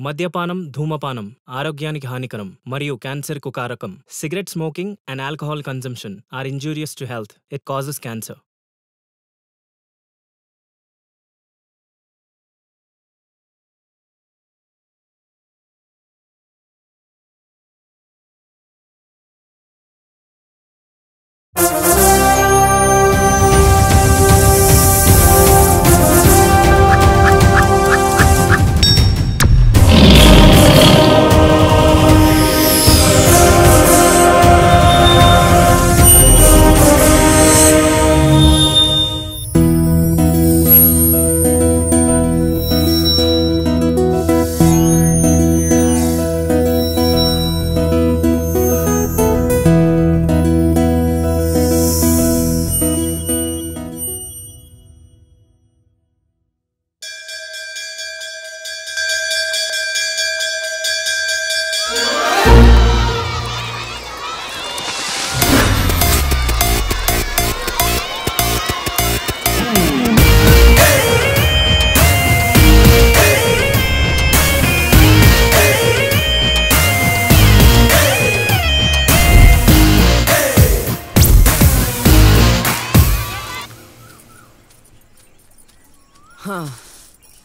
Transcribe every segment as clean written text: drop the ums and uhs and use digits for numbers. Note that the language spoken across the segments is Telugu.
మద్యపానం, ధూమపానం ఆరోగ్యానికి హానికరం మరియు క్యాన్సర్కు కారకం. Cigarette smoking and alcohol consumption are injurious to health. It causes cancer.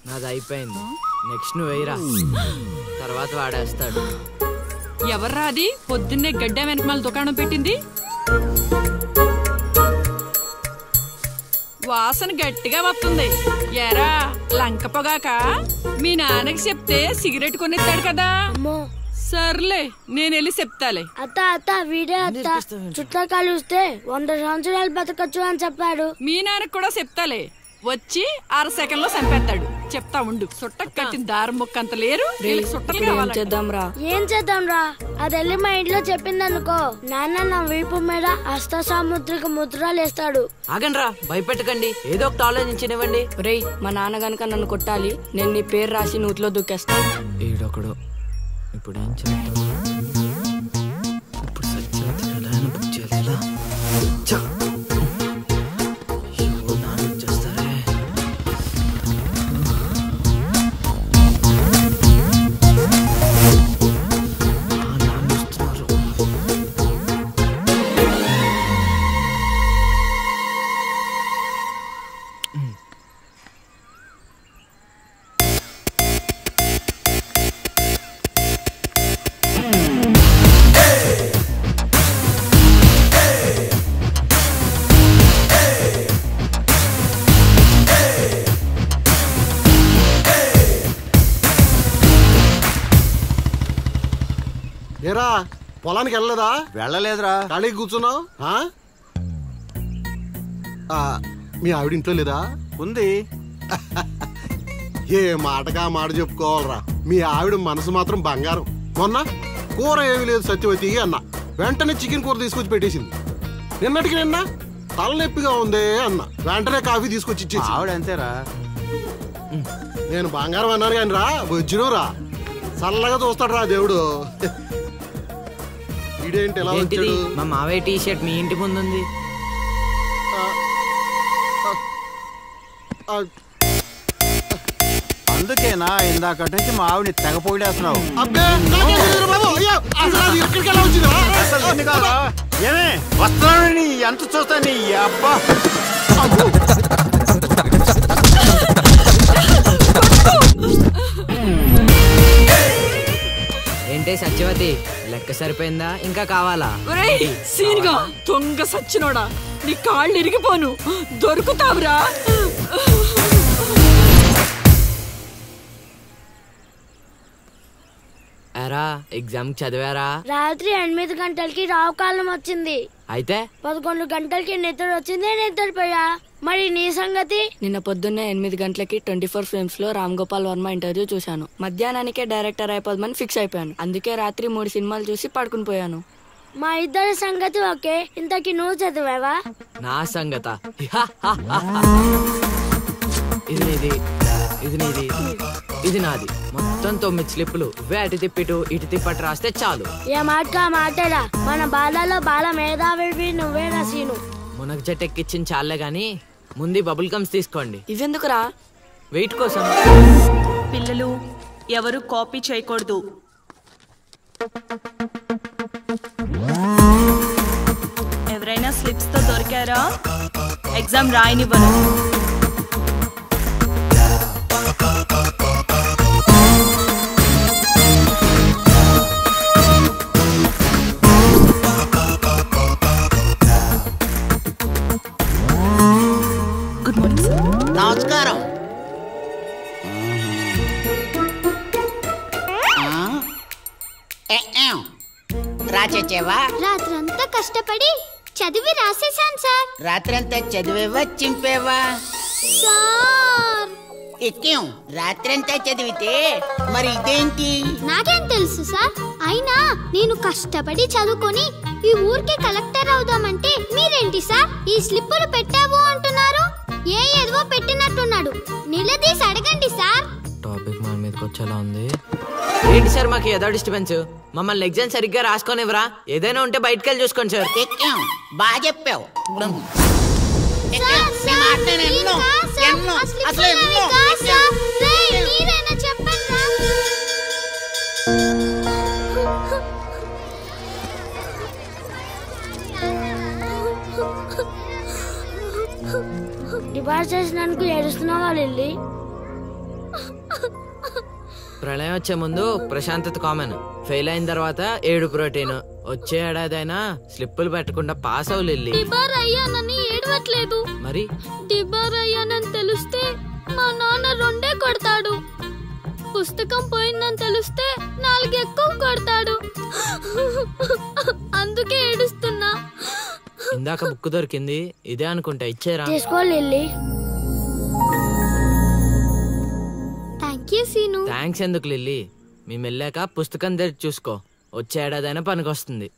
నాది అయిపోయింది. నెక్స్ట్ నువ్వు వేయరా, తర్వాత వాడేస్తాడు. ఎవర్రా అది పొద్దున్నే గడ్డ వెనకమాల దుకాణం పెట్టింది? వాసన గట్టిగా వస్తుంది. ఎరా లంక పొగాక? మీ నాన్నకి చెప్తే సిగరెట్ కొనిస్తాడు కదా. సర్లే నేను వెళ్ళి చెప్తాలే. అత్త అత్త వీడే అత్త చుట్టూ కలిస్తే 100 సంవత్సరాలు బతకచ్చు అని చెప్పాడు. మీ నాన్నకి కూడా చెప్తాలే, వచ్చి 6 సెకండ్లో చంపేస్తాడు. చెప్తా ఉండు. సుట్టకు కట్టిన దారం ముక్క అంత లేరు. ఏం చేద్దాం రా? అది వెళ్ళి మా ఇంట్లో చెప్పిందనుకో, నాన్న నా వీపు మీద హస్త సాముద్రిక ముద్రలు వేస్తాడు. ఆగండ్రా, భయపెట్టకండి, ఏదో ఒకటి ఆలోచించనివ్వండి. రేయ్, మా నాన్న గనక నన్ను కొట్టాలి, నేను నీ పేరు రాసి నూతిలో దూకేస్తాను. ఈడొకడు ఇప్పుడు ఏం చేద్దాం? ఇప్పుడు సత్యవతి ఎలా బుక్ చేయాలి? ఏరా పొలానికి వెళ్ళలేదా? వెళ్ళలేదురా. ఖాళీకి కూర్చున్నావు? మీ ఆవిడ ఇంట్లో లేదా? ఉంది. ఏ మాటగా మాట చెప్పుకోవాలరా, మీ ఆవిడ మనసు మాత్రం బంగారం. మొన్న కూర ఏమీ లేదు సత్యవతి అన్న, వెంటనే చికెన్ కూర తీసుకొచ్చి పెట్టేసింది. నిన్నటికి నిన్న తలనొప్పిగా ఉంది అన్న, వెంటనే కాఫీ తీసుకొచ్చి ఇచ్చేసి. ఆవిడ అంతేరా. నేను బంగారం అన్నాను కానీ రా వచ్చిన రా, చల్లగా చూస్తాడు రా దేవుడు. ఇదేంటి ఎలా వచ్చాడు? మా మావయ్య టీ షర్ట్ మీ ఇంటి ముందు ఉంది. అందుకేనా ఇందాక నుంచి మా ఆవిడని తెగ పొగిడేస్తున్నావు? ఏమే వస్తున్నాను, ఎంత చూస్తా నీ అబ్బా. ఏంటే సత్యవతి, లెక్క సరిపోయిందా? ఇంకా కావాలా? సీన్గా దొంగ సచ్చినోడా, నీ కాళ్ళు ఇరిగిపోను, దొరుకుతావురా. ఎరా ఎగ్జామ్ చదివారా? రాత్రి 8 గంటలకి రావు కాలం వచ్చింది. అయితే 11 గంటలకి నిద్ర వచ్చింది, నిద్రపోయా. మరి నీ సంగతి? నిన్న పొద్దున్నే 8 గంటలకి 24 ఫ్రేమ్స్ లో రామ్ గోపాల్ వర్మ ఇంటర్వ్యూ చూశాను. మధ్యాహ్నానికే డైరెక్టర్ అయిపోదామని ఫిక్స్ అయిపోయాను. అందుకే రాత్రి 3 సినిమాలు చూసి పడుకుని పోయాను. మా ఇద్దరి సంగతి ఓకే. ఇంతకి నువ్వు చదివావా? నా సంగత ఇది నీది, ఇది నీది, ఇది నాది. మొత్తం 9 స్లిప్పులు. అటు తిప్పిటు ఇటు తిప్పటి రాస్తే చాలు. ఏ మాట మాటరా, మన బాలలో బాల మేధావి నువ్వే నసీను. మునగ చెట్టు ఎక్కిచ్చిన చాలే గాని ముందు బబుల్ గమ్స్ తీసుకోండి. ఇవెందుకురా? వెయిట్ కోసం. పిల్లలు ఎవరు కాపీ చేయకూడదు. ఎవరైనా స్లిప్స్ తో దొరికారా? ఎగ్జామ్ రాయనివ్వను. Good morning sir. నమస్కారం. రాచేవా? రాత్రంతా కష్టపడి చదివి రాసేసాను సార్. రాత్రంతా చదివేవా చింపేవా? సార్ ఎక్కేం రాత్రంతా చదివితే మరి ఇదేంటి? నాకేం తెలుసు సార్. అయినా నేను కష్టపడి చదువుకొని ఈ ఊరికే కలెక్టర్ అవుదామంటే మీరేంటి సార్ ఈ స్లిప్పులు పెట్టావు అంటున్నారు? ఏదో పెట్టినట్టున్నాడు. నిలదీసి అడగండి సార్. టాపిక్ మన మీదకి వచ్చేలా ఉంది. ఏంటి సార్ మాకు ఏదో డిస్టర్బెన్స్? మమ్మల్ని ఎగ్జామ్ సరిగ్గా రాసుకొనివ్వరా? ఏదైనా ఉంటే బయటకు వెళ్ళి చూసుకోండి సార్. ఎక్కేం బాగా చెప్పావు. డిబార్ చేసినందుకు ఏడుస్తున్నావా లిల్లీ? ప్రళయం వచ్చే ముందు ప్రశాంతత కామన్. ఫెయిల్ అయిన తర్వాత ఏడు ప్రోటీన్. వచ్చే ఏడాదైనా స్లిప్పులు పెట్టకుండా పాస్ అవ్వు లిల్లీ. డిబార్ అయ్యానని ఏడవట్లేదు. మరి డిబార్ అయ్యానని తెలిస్తే మా నాన్న 2 కొడతాడు. పుస్తకం పోయిందని తెలిస్తే 4 ఎక్కువ కొడతాడు. అందుకే ఏడుస్తున్నా. ఇందాక బుక్ దొరికింది, ఇదే అనుకుంటా. ఇచ్చేరా? తీసుకో లిల్లీ. థ్యాంక్స్ ఎందుకు లిల్లీ? మేము వెళ్ళాక పుస్తకం తెరిచి చూసుకో. వచ్చే ఏడాదైనా పనికొస్తుంది.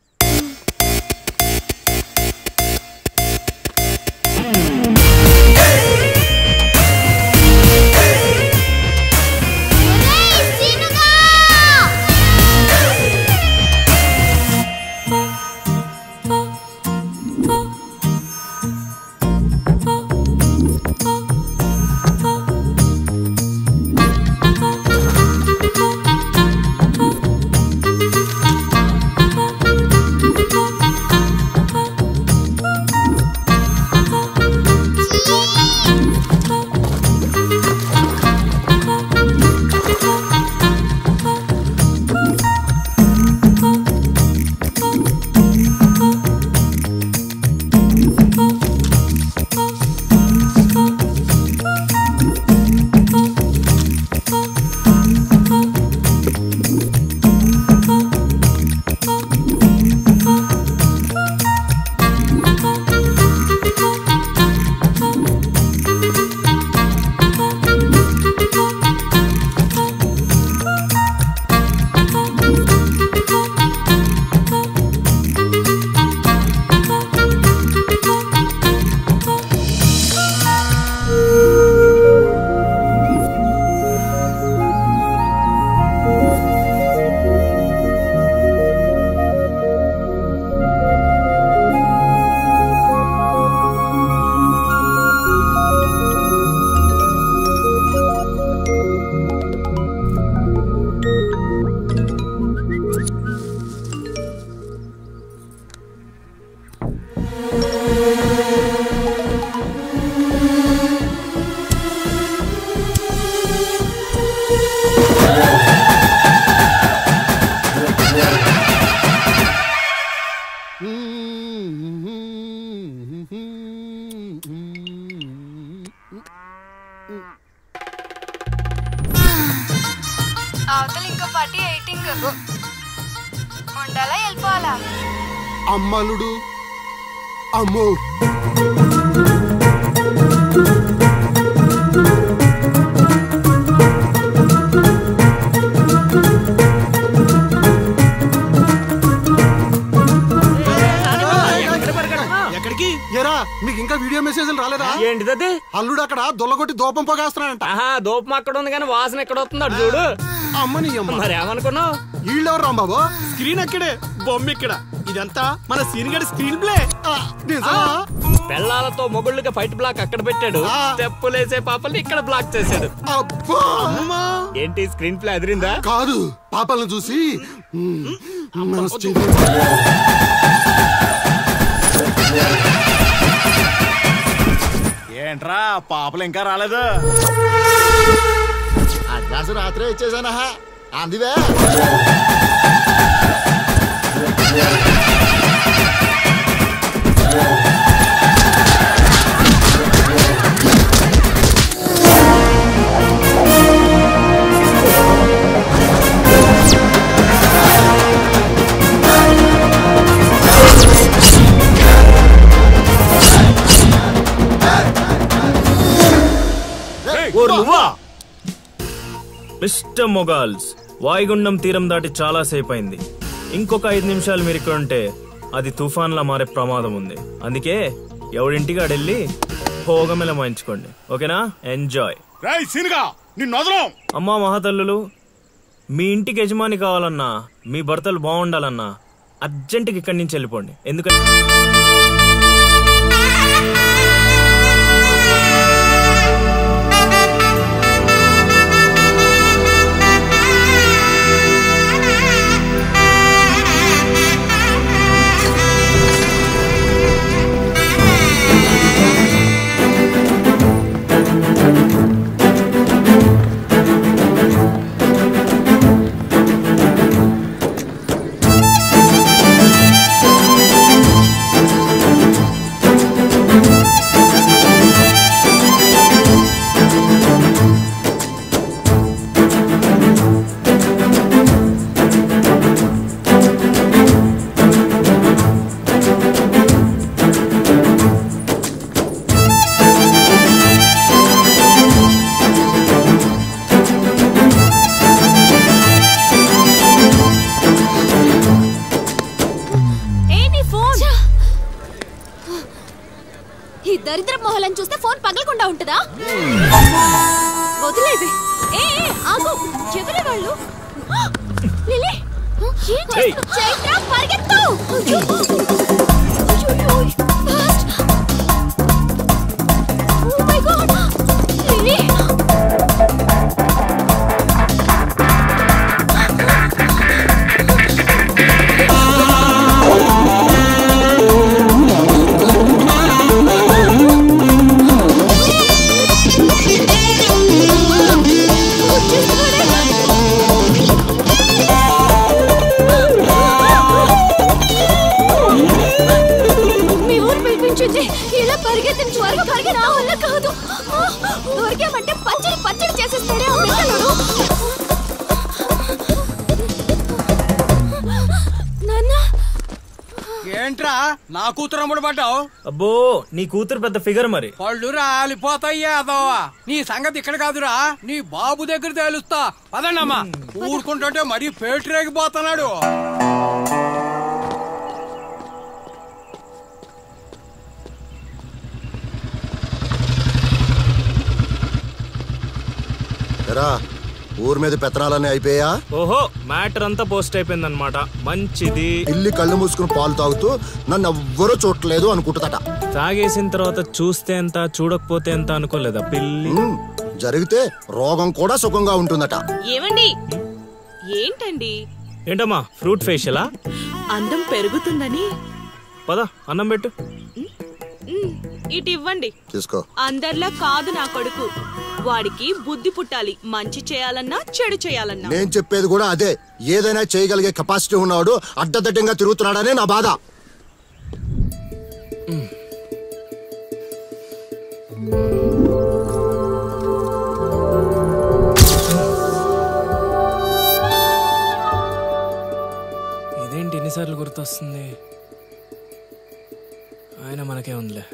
అమ్మలుడు అమ్మో ఎక్కడికి? ఏరా మీకు ఇంకా వీడియో మెసేజ్లు రాలేదా? ఏంటిది? అల్లుడు అక్కడ దొల్లగొట్టి దూపం పోగేస్తున్నాడంట. దూపం అక్కడ ఉంది కానీ వాసన ఎక్కడ వస్తుంది చూడు. అమ్మని మరి ఏమనుకున్నావు? వీళ్ళెవరు రాంబాబు? స్క్రీన్ అక్కడే, బొమ్మ ఇక్కడ. ఇదంతా మన సీన్ గడి స్క్రీన్ ప్లే. నిజమా? పెళ్ళాలతో మొగుళ్ళకి ఫైట్ బ్లాక్ అక్కడ పెట్టాడు, తెప్పులేసే పాపల్ని ఇక్కడ బ్లాక్ చేశాడు. ఏంటి స్క్రీన్ ప్లే అదిరిందా? కాదు, పాపల్ని చూసి ఏంట్రా పాపలు ఇంకా రాలేదు? అడ్వాన్స్ రాత్రే ఇచ్చేసానా అందువే. మిస్టర్ మొగాల్స్, వాయుగుండం తీరం దాటి చాలా సేపు అయింది. ఇంకొక 5 నిమిషాలు మీరు ఇక్కడ ఉంటే అది తుఫాన్లా మారే ప్రమాదం ఉంది. అందుకే ఎవడింటికి ఆడెళ్ళి భోగమెల మాయించుకోండి, ఓకేనా? ఎంజాయ్. అమ్మా మహాతల్లులు, మీ ఇంటికి యజమాని కావాలన్నా, మీ భర్తలు బాగుండాలన్నా అర్జెంటుకి ఇక్కడి నుంచి వెళ్ళిపోండి. ఎందుకంటే దరిద్ర మొహలని చూస్తే ఫోన్ పగలకుండా ఉంటుందా? వదిలేవి. ఆగు, చెవిలే వాళ్ళు. లిలీ, చైత్ర పరిగెత్తు. Oh my God, Lily. ఇలా పరిగెత్తిన త్వరగా పరిగెత్తా వల్ల కాదు. దొరికామంటే పచ్చడి పచ్చడి చేసేస్తాడే ఆ పిల్లలు. ఏంట్రా నా కూతురు అమ్ముడు పడ్డావు? అబ్బో, నీ కూతురు పెద్ద ఫిగర్ మరి. పళ్ళు రాలిపోతాయ్యా అదోవా. నీ సంగతి ఇక్కడ కాదురా, నీ బాబు దగ్గర తేలుస్తా. పదండమ్మా. ఊరుకుంటుంటే మరీ పేటరేగిపోతున్నాడు. ఊరి మీద పెత్తనాలన్నీ అయిపోయా? ఓహో, మ్యాటర్ అంతా పోస్ట్ అయిపోయిందన్నమాట. మంచిది. ఇల్లి కళ్ళు మూసుకుని పాలు తాగుతూ నన్ను ఎవ్వరూ చూడలేదు అనుకుంటుందట. తాగేసిన తర్వాత చూస్తే ఎంత, చూడకపోతే ఎంత అనుకోలేదా పిల్లి? జరిగితే రోగం కూడా సుఖంగా ఉంటుందట. ఏమండి? ఏంటండి? ఏంటమ్మా ఫ్రూట్ ఫేషియలా? అందం పెరుగుతుందని. పద అన్నం పెట్టు. ఇటు ఇవ్వండి. తీసుకో. అందరిలా కాదు నా కొడుకు. వాడికి బుద్ధి పుట్టాలి. మంచి చేయాలన్నా చెడు చేయాలన్నా. నేను చెప్పేది కూడా అదే. ఏదైనా చేయగలిగే కెపాసిటీ ఉన్నవాడు అడ్డదడ్డంగా తిరుగుతున్నాడనే నా బాధ. ఇదేంటి ఎన్నిసార్లు గుర్తొస్తుంది? ఆయన మనకే ఉందిలే.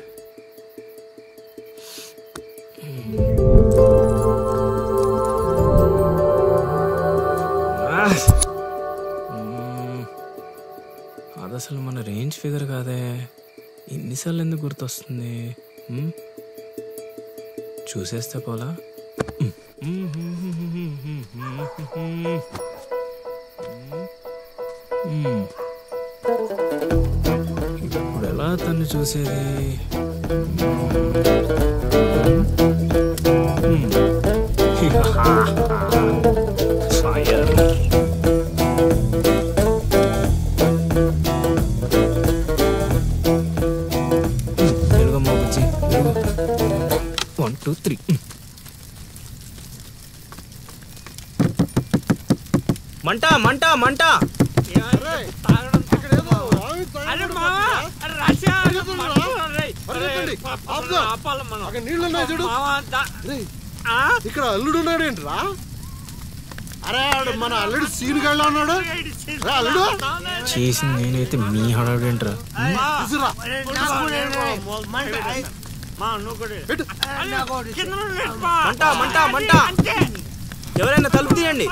అది అసలు మన రేంజ్ ఫిగర్ కాదే. ఇన్నిసార్లు ఎందుకు గుర్తొస్తుంది? చూసేస్తే పోలా. ఇప్పుడు ఎలా తను చూసేది? 1 2 3 మంట మంట మంట ఇక్కడ అల్లుడు ఉన్నాడు ఏంట్రా? అరే మన అల్లుడు సీన్ గళ్ళ ఉన్నాడు. అల్లుడు చేసింది నేనైతే మీ హడావుడు ఏంట్రా? మంట మంట మంట ఎవరైనా తలుపు తీయండి.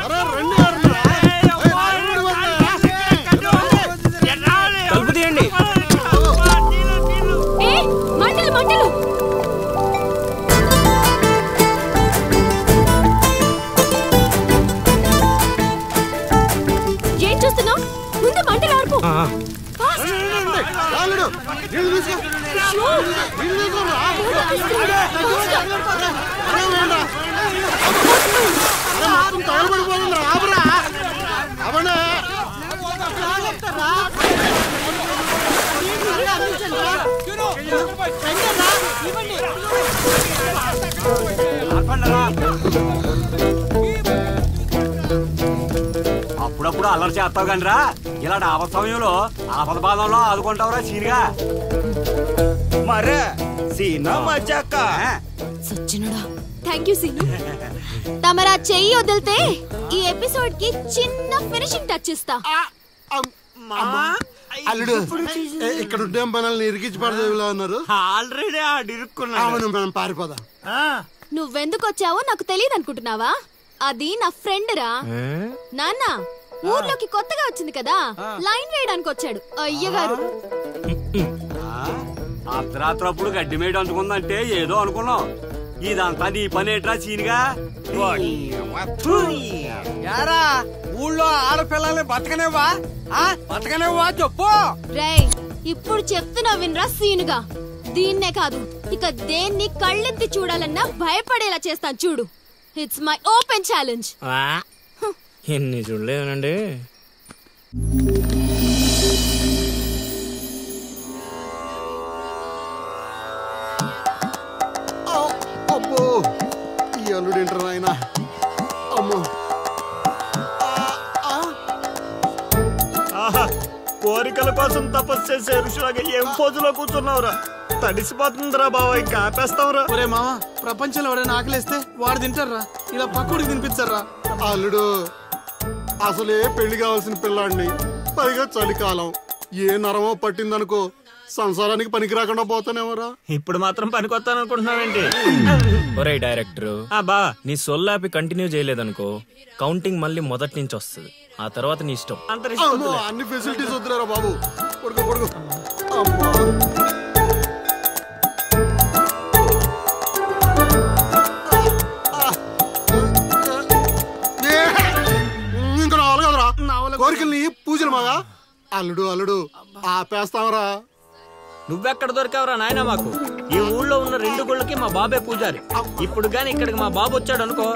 తలుపు తీయండి. మంటలు మంటలు. ఏం చూస్తున్నావు? ముందు మంటలు ఆర్పు. అప్పుడప్పుడు అల్లరి చేస్తావు కానీ రా, ఇలాంటి ఆపద సమయంలో ఆపద బాధంలో ఆదుకుంటావురా సీన్గా. మరే సీనా మజాక సచ్చినడా. Thank you Seenu. తమరా చెయ్యి వదిలితే ఈ ఎపిసోడ్ కి చిన్న ఫినిషింగ్ టచ్ ఇస్తా. అల్లుడు ఇక్కడ ఉండే మనల్ని ఇరికించి పడదేవిలా ఉన్నారు. ఆల్రెడీ ఆడిరుక్కున్నా. మనం పారిపోదాం. నువ్వెందుకు వచ్చావో నాకు తెలియదు అనుకుంటున్నావా? అది నా ఫ్రెండ్ రా. నాన్న ఊర్లోకి కొత్తగా వచ్చింది కదా, లైన్ వేయడానికి వచ్చాడు అయ్యగారు. అర్ధరాత్రప్పుడు గడ్డి మేడ అంటుకుందంటే ఏదో అనుకున్నాం. ఇదంతా నీ పని ఏట్రా సీన్గా? యారా ఊళ్ళో ఆడపిల్లల్ని బతకనేవా? బతకనేవా చెప్పు. రేయ్ ఇప్పుడు చెప్తున్నా వినరా సీనుగా. దీన్నే కాదు ఇక దేన్ని కళ్ళెత్తి చూడాలన్నా భయపడేలా చేస్తాను చూడు. It's my open challenge. ఎన్ని చూడలేదనండి. అబ్బో ఈ అల్లుడు ఏంటారు ఆయన? అమ్మో కోరికల కోసం తపస్సు చేసే ఋషులాగా ఏం పోజులో కూర్చున్నావురా? తడిసిపోతుందిరా బావా, ఇంకా ఆపేస్తావురా. ఒరే మామ, ప్రపంచంలో ఎవరైనా ఆకలిస్తే వాడు తింటారా? ఇలా పక్కడికి తినిపించారా? అల్లుడు అసలే పెళ్లి కావాల్సిన పిల్లాడిని, పైగా చలికాలం, ఏ నరమో పట్టిందనుకో సంసారానికి పనికి రాకుండా పోతానేమరా. ఇప్పుడు మాత్రం పనికొస్తాను అనుకుంటున్నావేంటి? ఒరే డైరెక్టర్, నీ సొల్లాపి కంటిన్యూ చేయలేదనుకో కౌంటింగ్ మళ్ళీ మొదటి నుంచి వస్తుంది. ఆ తర్వాత నీ ఇష్టం. అన్ని ఫెసిలిటీస్ వద్దురా బాబు. పడుకో పడుకో. ఇంకా నావలు కదరా కోరికల్ని పూజలు మగా. అల్లుడు అల్లుడు ఆపేస్తావరా. నువ్వెక్కడ దొరికావురా నాయన మాకు? ఈ ఊళ్ళో ఉన్న 2 గుళ్ళకి మా బాబే పూజారి. ఇప్పుడు గాని ఇక్కడికి మా బాబు వచ్చాడు అనుకో,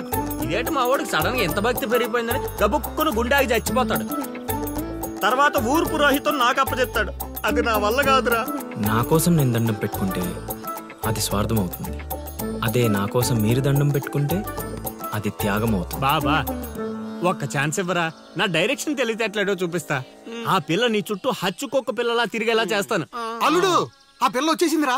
ఇదేంటి మా వాడికి సడన్ గా ఎంత భక్తి పెరిగిపోయిందని గబుక్కును గుండాకి చచ్చిపోతాడు. తర్వాత ఊరు పురోహితం నాకు అప్పచెప్తాడు. అది నా వల్ల కాదురా. నా కోసం నేను దండం పెట్టుకుంటే అది స్వార్థం అవుతుంది. అదే నా కోసం మీరు దండం పెట్టుకుంటే అది త్యాగం అవుతుంది. బాబా ఒక్క ఛాన్స్ ఇవ్వరా, నా డైరెక్షన్ తెలియటట్లేడో చూపిస్తా. ఆ పిల్ల నీ చుట్టూ హచ్చుకొక్క పిల్లలా తిరిగేలా చేస్తాను. అల్లుడు ఆ పిల్ల వచ్చేసిందిరా.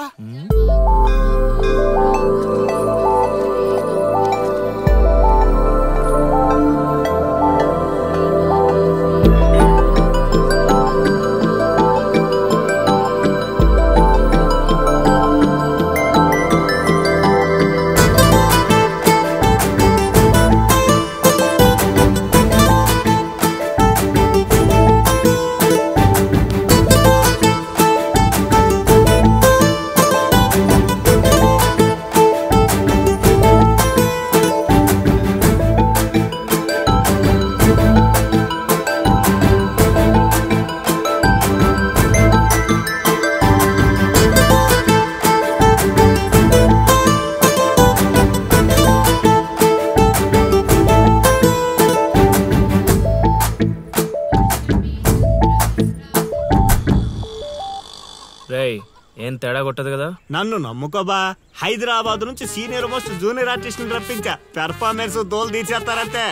ఏం తేడా కొట్టదు కదా. నన్ను నమ్ముకోబా, హైదరాబాద్ నుంచి సీనియర్ మోస్ట్ జూనియర్ ఆర్టిస్ట్ రప్పించా, పెర్ఫార్మెన్స్ దోలు తీర్చేస్తారంతే.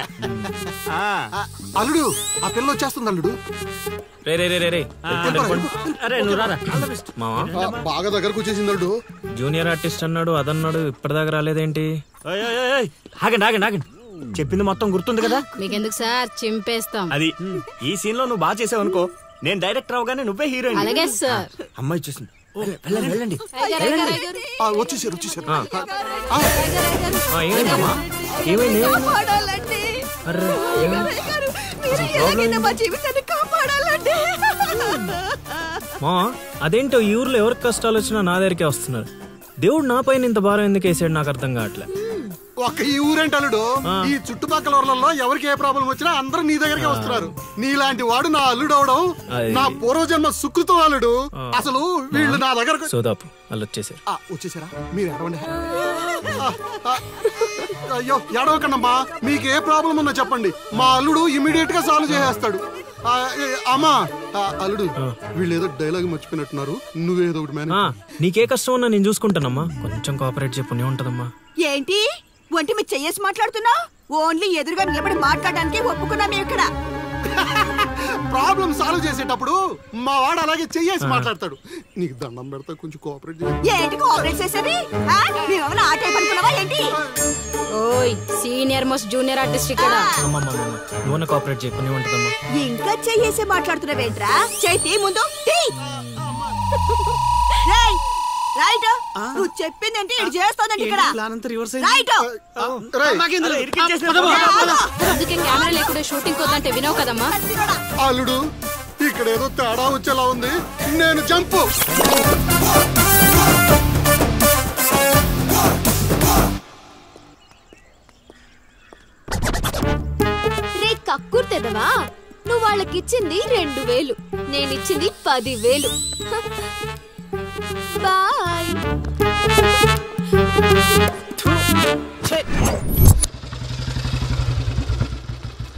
అల్లుడు ఆ పిల్ల వచ్చేస్తుంది అల్లుడు. బాగా దగ్గరకు వచ్చేసింది అల్లుడు. జూనియర్ ఆర్టిస్ట్ అన్నాడు అదన్నాడు, ఇప్పటిదాకా రాలేదేంటి? ఆగండి ఆగండి ఆగండి, చెప్పింది మొత్తం గుర్తుంది కదా? మీకెందుకు సార్, చింపేస్తాం. అది ఈ సీన్ లో నువ్వు బాగా చేసావు అనుకో, నేను డైరెక్టర్ అవగానే నువ్వే హీరోయిన్. అలాగే సార్. అమ్మాయి చూసింది, వెళ్ళండి వెళ్ళండి. వచ్చేసారు వచ్చేసారు. మా అదేంటో ఈ ఊర్లో ఎవరికి కష్టాలు వచ్చినా నా దగ్గరికే వస్తున్నారు. దేవుడు నా పైన ఇంత భారం ఎందుకు వేసాడు నాకు అర్థం కావట్లే. ఒక్క ఈ ఊరేంటి అల్లుడు, ఈ చుట్టుపక్కల ఊర్లలో ఎవరికి ఏ ప్రాబ్లం వచ్చినా అందరూ నీ దగ్గరికి వస్తున్నారు. నీలాంటి వాడు నా అల్లుడు అవడం నా పూర్వజన్మ సుకృతం అల్లుడు. అసలు వీళ్ళు నా దగ్గర సోదాపు వాళ్ళు వచ్చేసారు. వచ్చేసారా? మీరు ఎడవండి. అయ్యో ఎడవకండమ్మా, మీకు ఏ ప్రాబ్లం ఉన్నా చెప్పండి, మా అల్లుడు ఇమీడియట్ గా సాల్వ్ చేసేస్తాడు. అమ్మా అల్లుడు, వీళ్ళు ఏదో డైలాగ్ మర్చిపోయినట్టున్నారు, నువ్వేదో ఒకటి మేనేజ్. నీకే కష్టం ఉన్నా నేను చూసుకుంటానమ్మా, కొంచెం కోఆపరేట్ చెప్పు ఉంటదమ్మా. ఏంటి ఒంటి మీద చెయ్యేసి మాట్లాడుతున్నావు? ఓన్లీ ఎదురుగా నిలబడి మాట్లాడడానికి ఒప్పుకున్నాం ఇక్కడ. ప్రాబ్లం సాల్వ్ చేసేటప్పుడు మా వాడు అలాగే చెయ్యేసి మాట్లాడతాడు. నీకు దండం పెడతా, కొంచెం కోఆపరేట్ చేయండి. ఏంటి కోఆపరేట్ చేసేది? మేమేమైనా ఆట అయిపోతున్నావా ఏంటి? ఓయ్ సీనియర్ మోస్ట్ జూనియర్ ఆర్టిస్ట్ ఇక్కడ. నువ్వు కోఆపరేట్ చెప్పు ఉంటదమ్మా. ఇంకా చెయ్యేసి మాట్లాడుతున్నావేంట్రా? చేతి ముందు రైట్. నువ్వు చెప్పిందంటే ఇది చేస్తోందంటే ఇక్కడ రైట్. అందుకే కెమెరా లేకుండా షూటింగ్ కొద్దంటే వినవు కదమ్మా. అల్లుడు ఇక్కడ ఏదో తేడా వచ్చేలా ఉంది, నేను జంపు. రే కక్కుర్తెదవా, నువ్వు వాళ్ళకిచ్చింది 2000, నేనిచ్చింది 10,000. బాయ్.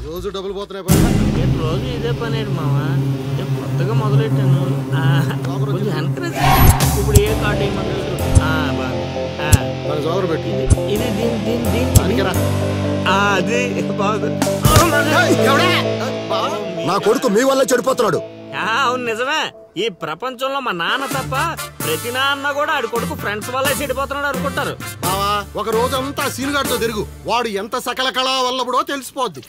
రోజు డబ్బులు పోతున్నాయి. రోజు ఇదే పని మామా, కొత్తగా మొదలెట్టాను. ఇప్పుడు ఏ కార్డు నా కొడుకు మీ వల్ల చెడిపోతున్నాడు. అవును నిజమే, ఈ ప్రపంచంలో మా నాన్న తప్ప ప్రతి నాన్న కూడా ఆడి కొడుకు ఫ్రెండ్స్ వల్ల చెడిపోతున్నాడు అనుకుంటారు. ఒక రోజంతా సీనుగాడితో తిరుగు, వాడు ఎంత సకల కళా వల్లబడో తెలిసిపోద్ది.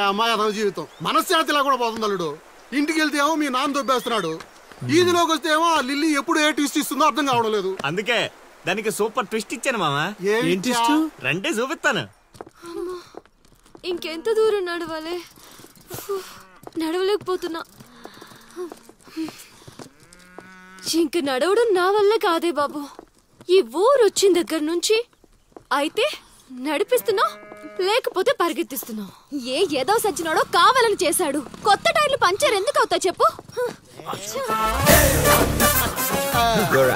అమ్మాయి అదవ జీవితం మనశ్శాంతిలా కూడా పోతుంది అల్లుడు. ఇంటికి వెళ్తే ఏమో మీ నాన్న దొబ్బేస్తున్నాడు, ఈదిలోకి వస్తే ఏమో ఆ లిల్లీ ఎప్పుడు ఏ ట్విస్ట్ ఇస్తుందో అర్థం కావడం లేదు. అందుకే దానికి సూపర్ ట్విస్ట్ ఇచ్చాను మామా. రండి చూపిస్తాను. ఇంకెంత దూరం నడవాలి, నడవలేకపోతున్నా. ఇంక నడవడం నా వల్ల కాదే బాబు. ఈ ఊరు వచ్చిన దగ్గర నుంచి అయితే నడిపిస్తున్నావు, లేకపోతే పరిగెత్తిస్తున్నావు. ఏ ఏదో సచ్చినాడో కావాలని చేశాడు. కొత్త టైర్లు పంచర్ ఎందుకు అవుతా చెప్పు.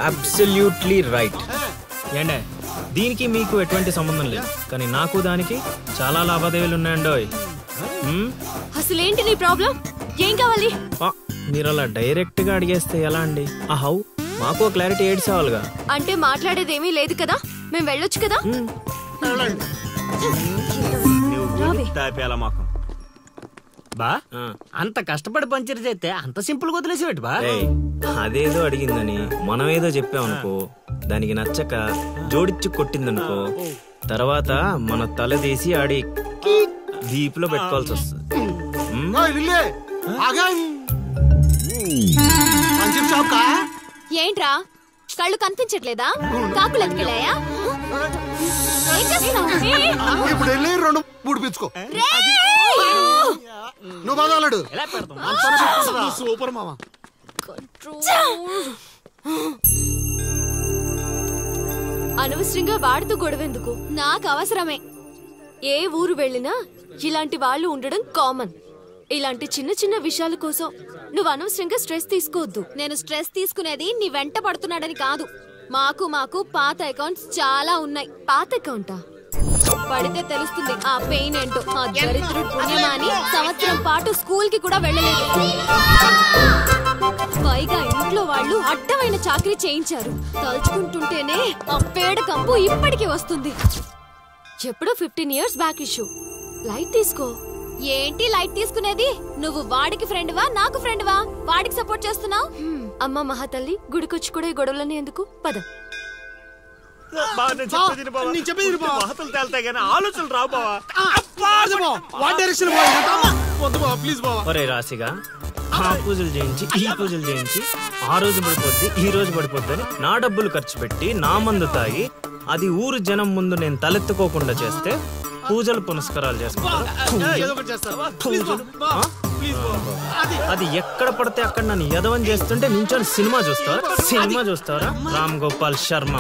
Absolutely right. ఏంటే దీనికి మీకు ఎటువంటి సంబంధం లేదు, కానీ నాకు దానికి చాలా లావాదేవీలు ఉన్నాయండోయ్. అసలేంటి నీ ప్రాబ్లం? ఏం కావాలి? మీరు అలా డైరెక్ట్ గా అడిగేస్తే ఎలా అండి? హౌ మాకు క్లారిటీ ఏడ్చేవాళ్ళుగా. అంటే మాట్లాడేది ఏమీ లేదు కదా, మేము వెళ్ళొచ్చు కదా. బా అంత కష్టపడి పంచర్ చేస్తే అంత సింపుల్ గా వదిలేసేవాటి బా. అదేదో అడిగిందని మనం ఏదో చెప్పామనుకో, దానికి నచ్చక జోడిచ్చి కొట్టిందనుకో, తర్వాత మన తల తీసి ఆడి దీపులో పెట్టుకోవాల్సి వస్తుంది. ఏంట్రా కళ్ళు కనిపించట్లేదా? కాకులు ఎత్తుకెళ్ళాయా? ఇప్పుడు వెళ్ళి 2-3 పిచ్చుకో. నువ్వు బాగాడు సూపర్ మామా. అనవసరంగా వాడితో గొడవెందుకు? నాకు అవసరమే. ఏ ఊరు వెళ్ళినా ఇలాంటి వాళ్ళు ఉండడం కామన్. ఇలాంటి చిన్న చిన్న విషయాల కోసం నువ్వు అనవసరంగా స్ట్రెస్ తీసుకోవద్దు. నేను స్ట్రెస్ తీసుకునేది నీ వెంట పడుతున్నాడని కాదు. మాకు పాత అకౌంట్స్ చాలా ఉన్నాయి. పాత అకౌంటా? పడితే తెలుస్తుంది ఆ పెయిన్ ఏంటో. ఆ దరిద్రుడు పుణ్యమాని సంవత్సరం పాటు స్కూల్ కి కూడా వెళ్ళలేదు. పైగా ఇంట్లో వాళ్ళు అడ్డమైన చాకరీ చేయించారు. తలుచుకుంటుంటేనే ఆ పేడ కంపు ఇప్పటికీ వస్తుంది. ఎప్పుడో 15 years బ్యాక్ ఇష్యూ. లైట్ తీసుకో. ఏంటి లైట్ తీసుకునేది? నువ్వు వాడికి ఫ్రెండ్వా నాకు ఫ్రెండ్వా? వాడికి సపోర్ట్ చేస్తున్నావు? అమ్మ మహాతల్లి, గుడికొచ్చి కూడా ఈ గొడవలని ఎందుకు? పద. ఒరే రాశిగా ఆ పూజలు చేయించి ఈ పూజలు చేయించి ఆ రోజు పడిపోద్ది ఈ రోజు పడిపోద్ది అని నా డబ్బులు ఖర్చు పెట్టి నా మందు తాగి అది ఊరు జనం ముందు నేను తలెత్తుకోకుండా చేస్తే పూజలు పునస్కారాలు చేసుకుంటారు. అది ఎక్కడ పడితే అక్కడ నన్ను యదవం చేస్తుంటే నించొని సినిమా చూస్తారా? రామ్ గోపాల్ శర్మ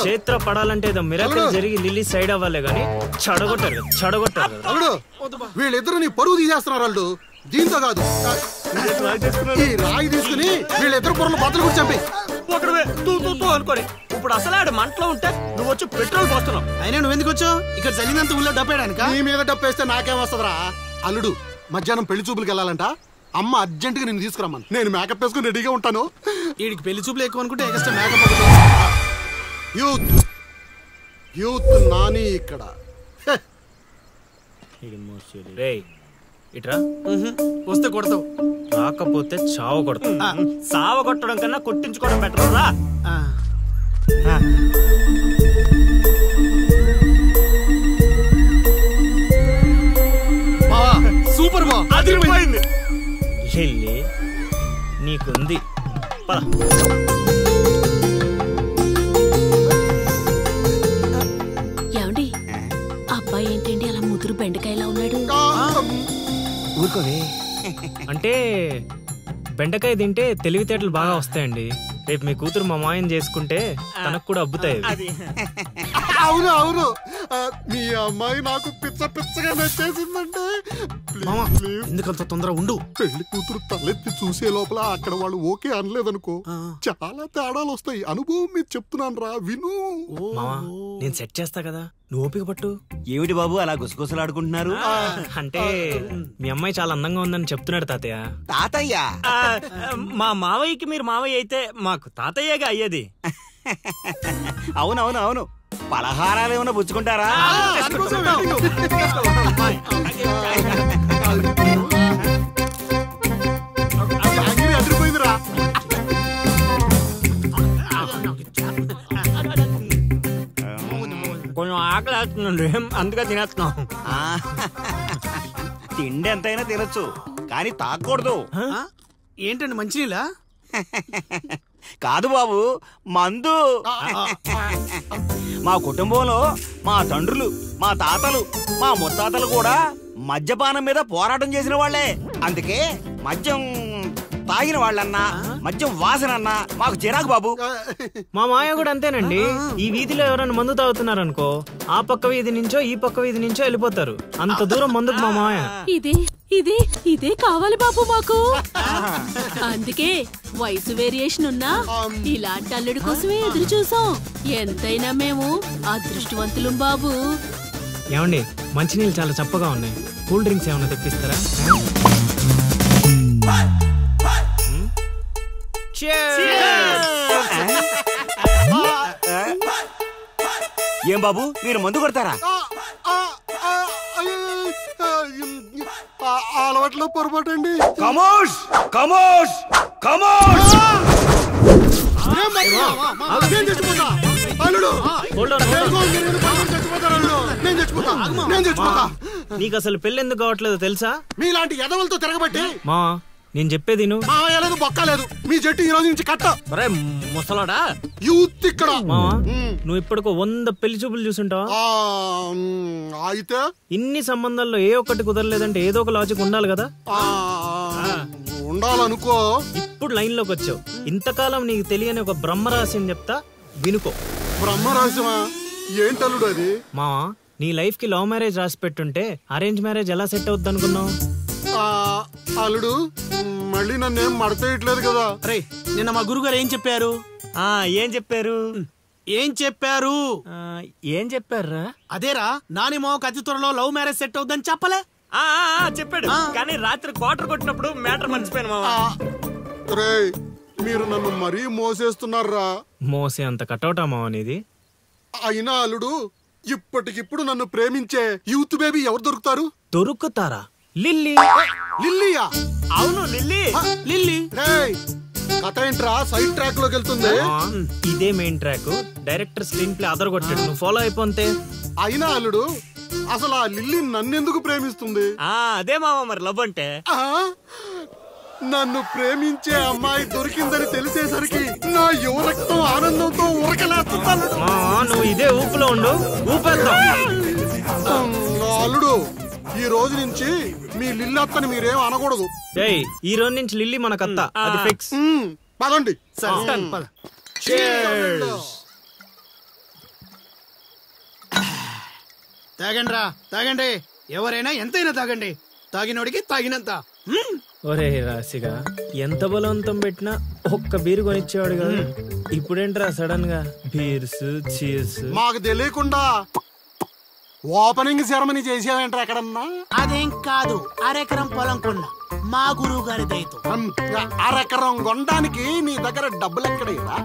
చేత్ర పడాలంటే ఏదో మిరాకిల్ జరిగి లిల్లీ సైడ్ అవ్వాలే గానీ చెడగొట్టారు. వీళ్ళిద్దరు నీ పరువు తీసేస్తున్నారు. వాళ్ళు దీంతో కాదు, ఈ రాయి తీసుకుని వీళ్ళిద్దరు పొరలు బద్దలు కూడా చంపి అనుకోని ఇప్పుడు అసలు ఆడు మంటలో ఉంటే నువ్వు వచ్చి పెట్రోల్ పోస్తున్నావు. అయినా నువ్వెందుకు వచ్చావు? ఇక్కడ చలినంత ఊళ్ళో డప్పేయడానికా? నీ మీద డప్పేస్తే నాకేం వస్తుందిరా? అల్లుడు మధ్యాహ్నం పెళ్లి చూపులకు వెళ్ళాలంట. అమ్మ అర్జెంట్ గా నేను తీసుకురమ్మను. నేను మేకప్ వేసుకుని రెడీగా ఉంటాను. వీడికి పెళ్లి చూపులు ఎక్కువ అనుకుంటే ఎక్స్ట్రా మేకప్. యూత్ నాని ఇక్కడ. ఇట్రా. వస్తే కొడతావు, రాకపోతే చావ కొడతావు. సావ కొట్టడం కన్నా కొట్టించుకోవడం బెటర్ రా. సూపర్ బా, అదిరిపోయింది. లిల్లీ నీకుంది. ఏమండి, అబ్బాయి ఏంటండి అలా ముదురు బెండకాయలా ఉన్నాడు? ఊరుకోవే. అంటే బెండకాయ తింటే తెలివితేటలు బాగా వస్తాయండి. రేపు మీ కూతురు మా మాయం చేసుకుంటే తనకు కూడా అబ్బుతాయి. అవును అవును, మీ అమ్మాయి నాకు పిచ్చగా నచ్చేసిందంటే. ఎందుకంత తొందర ఉండు. పెళ్లి కూతురు తలెత్తి చూసే లోపల అక్కడ వాళ్ళు ఓకే అనలేదనుకో, చాలా తేడాలు వస్తాయి. అనుభవం మీరు చెప్తున్నాను రా, విను. నేను సెట్ చేస్తా కదా, నువ్వు ఓపిక పట్టు. ఏమిటి బాబు అలా గుసగుసలాడుకుంటున్నారు? అంటే మీ అమ్మాయి చాలా అందంగా ఉందని చెప్తున్నాడు తాతయ్య. తాతయ్య? మా మావయ్యకి మీరు మావయ్య అయితే మాకు తాతయ్యగా అయ్యేది. అవునవును అవును. పలహారాలు ఏమైనా పుచ్చుకుంటారా? అదిరిపోయిందిరా. కొంచెం ఆకలి వేస్తుందండి, అందుకే తినేస్తున్నాం. తిండి ఎంతైనా తినొచ్చు కానీ తాగకూడదు. ఏంటండి మంచినీళ్ళా? కాదు బాబు, మందు. మా కుటుంబంలో మా తండ్రులు, మా తాతలు, మా ముత్తాతలు కూడా మద్యపానం మీద పోరాటం చేసిన వాళ్లే. అందుకే మద్యం తాగిన వాళ్ళన్నా మద్యం వాసన అన్నా మాకు చిరాకు బాబు. మా మాయ కూడా అంతేనండి. ఈ వీధిలో ఎవరైనా మందు తాగుతున్నారనుకో, ఆ పక్క వీధి నుంచో ఈ పక్క వీధి నుంచో వెళ్ళిపోతారు. అంత దూరం మందుకు మా మాయ. ఇదే కావాలి బాబు మాకు. అందుకే వయసు వేరియేషన్ ఉన్నా ఇలాంటి అల్లుడి కోసమే ఎదురు చూసాం. ఎంతైనా మేము అదృష్టవంతులం బాబు. ఏమండి, మంచినీళ్ళు చాలా చప్పగా ఉన్నాయి. కూల్ డ్రింక్స్ ఏమైనా తెప్పిస్తారా? ఏం బాబు మీరు మందు కొడతారా? అలవాట్లో పొరపాటు అండి. కమోష్ కమోష్ కమోష్. నీకు అసలు పెళ్లి ఎందుకు కావట్లేదు తెలుసా? మీలాంటి ఎదవలతో తిరగబట్టి. మా నేను చెప్పేది మాయలేదు బొక్కలేదు. మీ జట్టు ఈ రోజు నుంచి కట్ట. ముసలాడా యూత్ ఇక్కడ. నువ్వు ఇప్పటికో 100 పెళ్లి చూపులు చూసుంటావా? అయితే ఇన్ని సంబంధాల్లో ఏ ఒక్కటి కుదరలేదంటే ఏదో ఒక లాజిక్ ఉండాలి కదా. ఉండాలనుకో. ఇప్పుడు లైన్ లోకి వచ్చావు. ఇంతకాలం నీకు తెలియని ఒక బ్రహ్మరహస్యం చెప్తా, వినుకో. బ్రహ్మరహస్యమా? ఏంటల్లుడు అది? మావా, నీ లైఫ్ కి లవ్ మ్యారేజ్ రాసి పెట్టుంటే అరేంజ్ మ్యారేజ్ ఎలా సెట్ అవుద్ది అనుకున్నావు? అల్లుడు మళ్ళీ నన్నేం మడతేయట్లేదు కదా. రే నిన్న మా గురుగారు ఏం చెప్పారు? ఏం చెప్పారు? ఏం చెప్పారా? అదేరా నాని మోహక్ అతి త్వరలో లవ్ మ్యారేజ్ సెట్ అవుద్దని చెప్పలే? చెప్పాడు, కానీ రాత్రి క్వార్టర్ కొట్టినప్పుడు మ్యాటర్ మర్చిపోయాను మావా. రే మీరు నన్ను మరీ మోసేస్తున్నారా? మోసే అంత కటౌటా మావా నీది? అయినా అల్లుడు ఇప్పటికిప్పుడు నన్ను ప్రేమించే యూత్ బేబీ ఎవరు దొరుకుతారు? దొరుకుతారా? లిల్లీ. లిల్లీయా? అవును లిల్లీ. లిల్లీ కథ ఏంట్రా సైడ్ ట్రాక్ లోకి వెళ్తుంది? ఇదే main track. Director screen play other కొట్టాడు, నువ్వు ఫాలో అయిపోతే. అయినా అల్లుడు అసలు ఆ లిల్లీ నన్నెందుకు ప్రేమిస్తుంది? అదే మావా మరి లవ్ అంటే. నన్ను ప్రేమించే అమ్మాయి దొరికిందని తెలిసేసరికి నా యువ రక్తం ఆనందంతో ఉరకలేస్తున్నాను. నువ్వు ఇదే ఊపులో ఉండు, ఊపేద్దాం. అల్లుడు ఈ రోజు నుంచి మీ లిల్లీ అత్తని మీరేం అనకూడదు. ఈ రోజు నుంచి లిల్లీ మనకత్త, అది ఫిక్స్. పదండి. తాగండి రా, తాగండి. ఎవరైనా ఎంతైనా తాగండి, తాగినోడికి తాగినంత. ఒరే రాశిగా ఎంత బలవంతం పెట్టినా ఒక్క బీరు కొనిచ్చేవాడు కదా, ఇప్పుడేంట్రా సడన్ గా బీర్స్ చీర్స్? మాకు తెలియకుండా ఓపెనింగ్ సెరమనీ చేసేవేంట్రా ఎక్కడన్నా? అదేం కాదు, అరెకరం పొలం కొన్న మా గురువు గారి దయతో. అరెకరం కొనడానికి నీ దగ్గర డబ్బులు ఎక్కడేరా?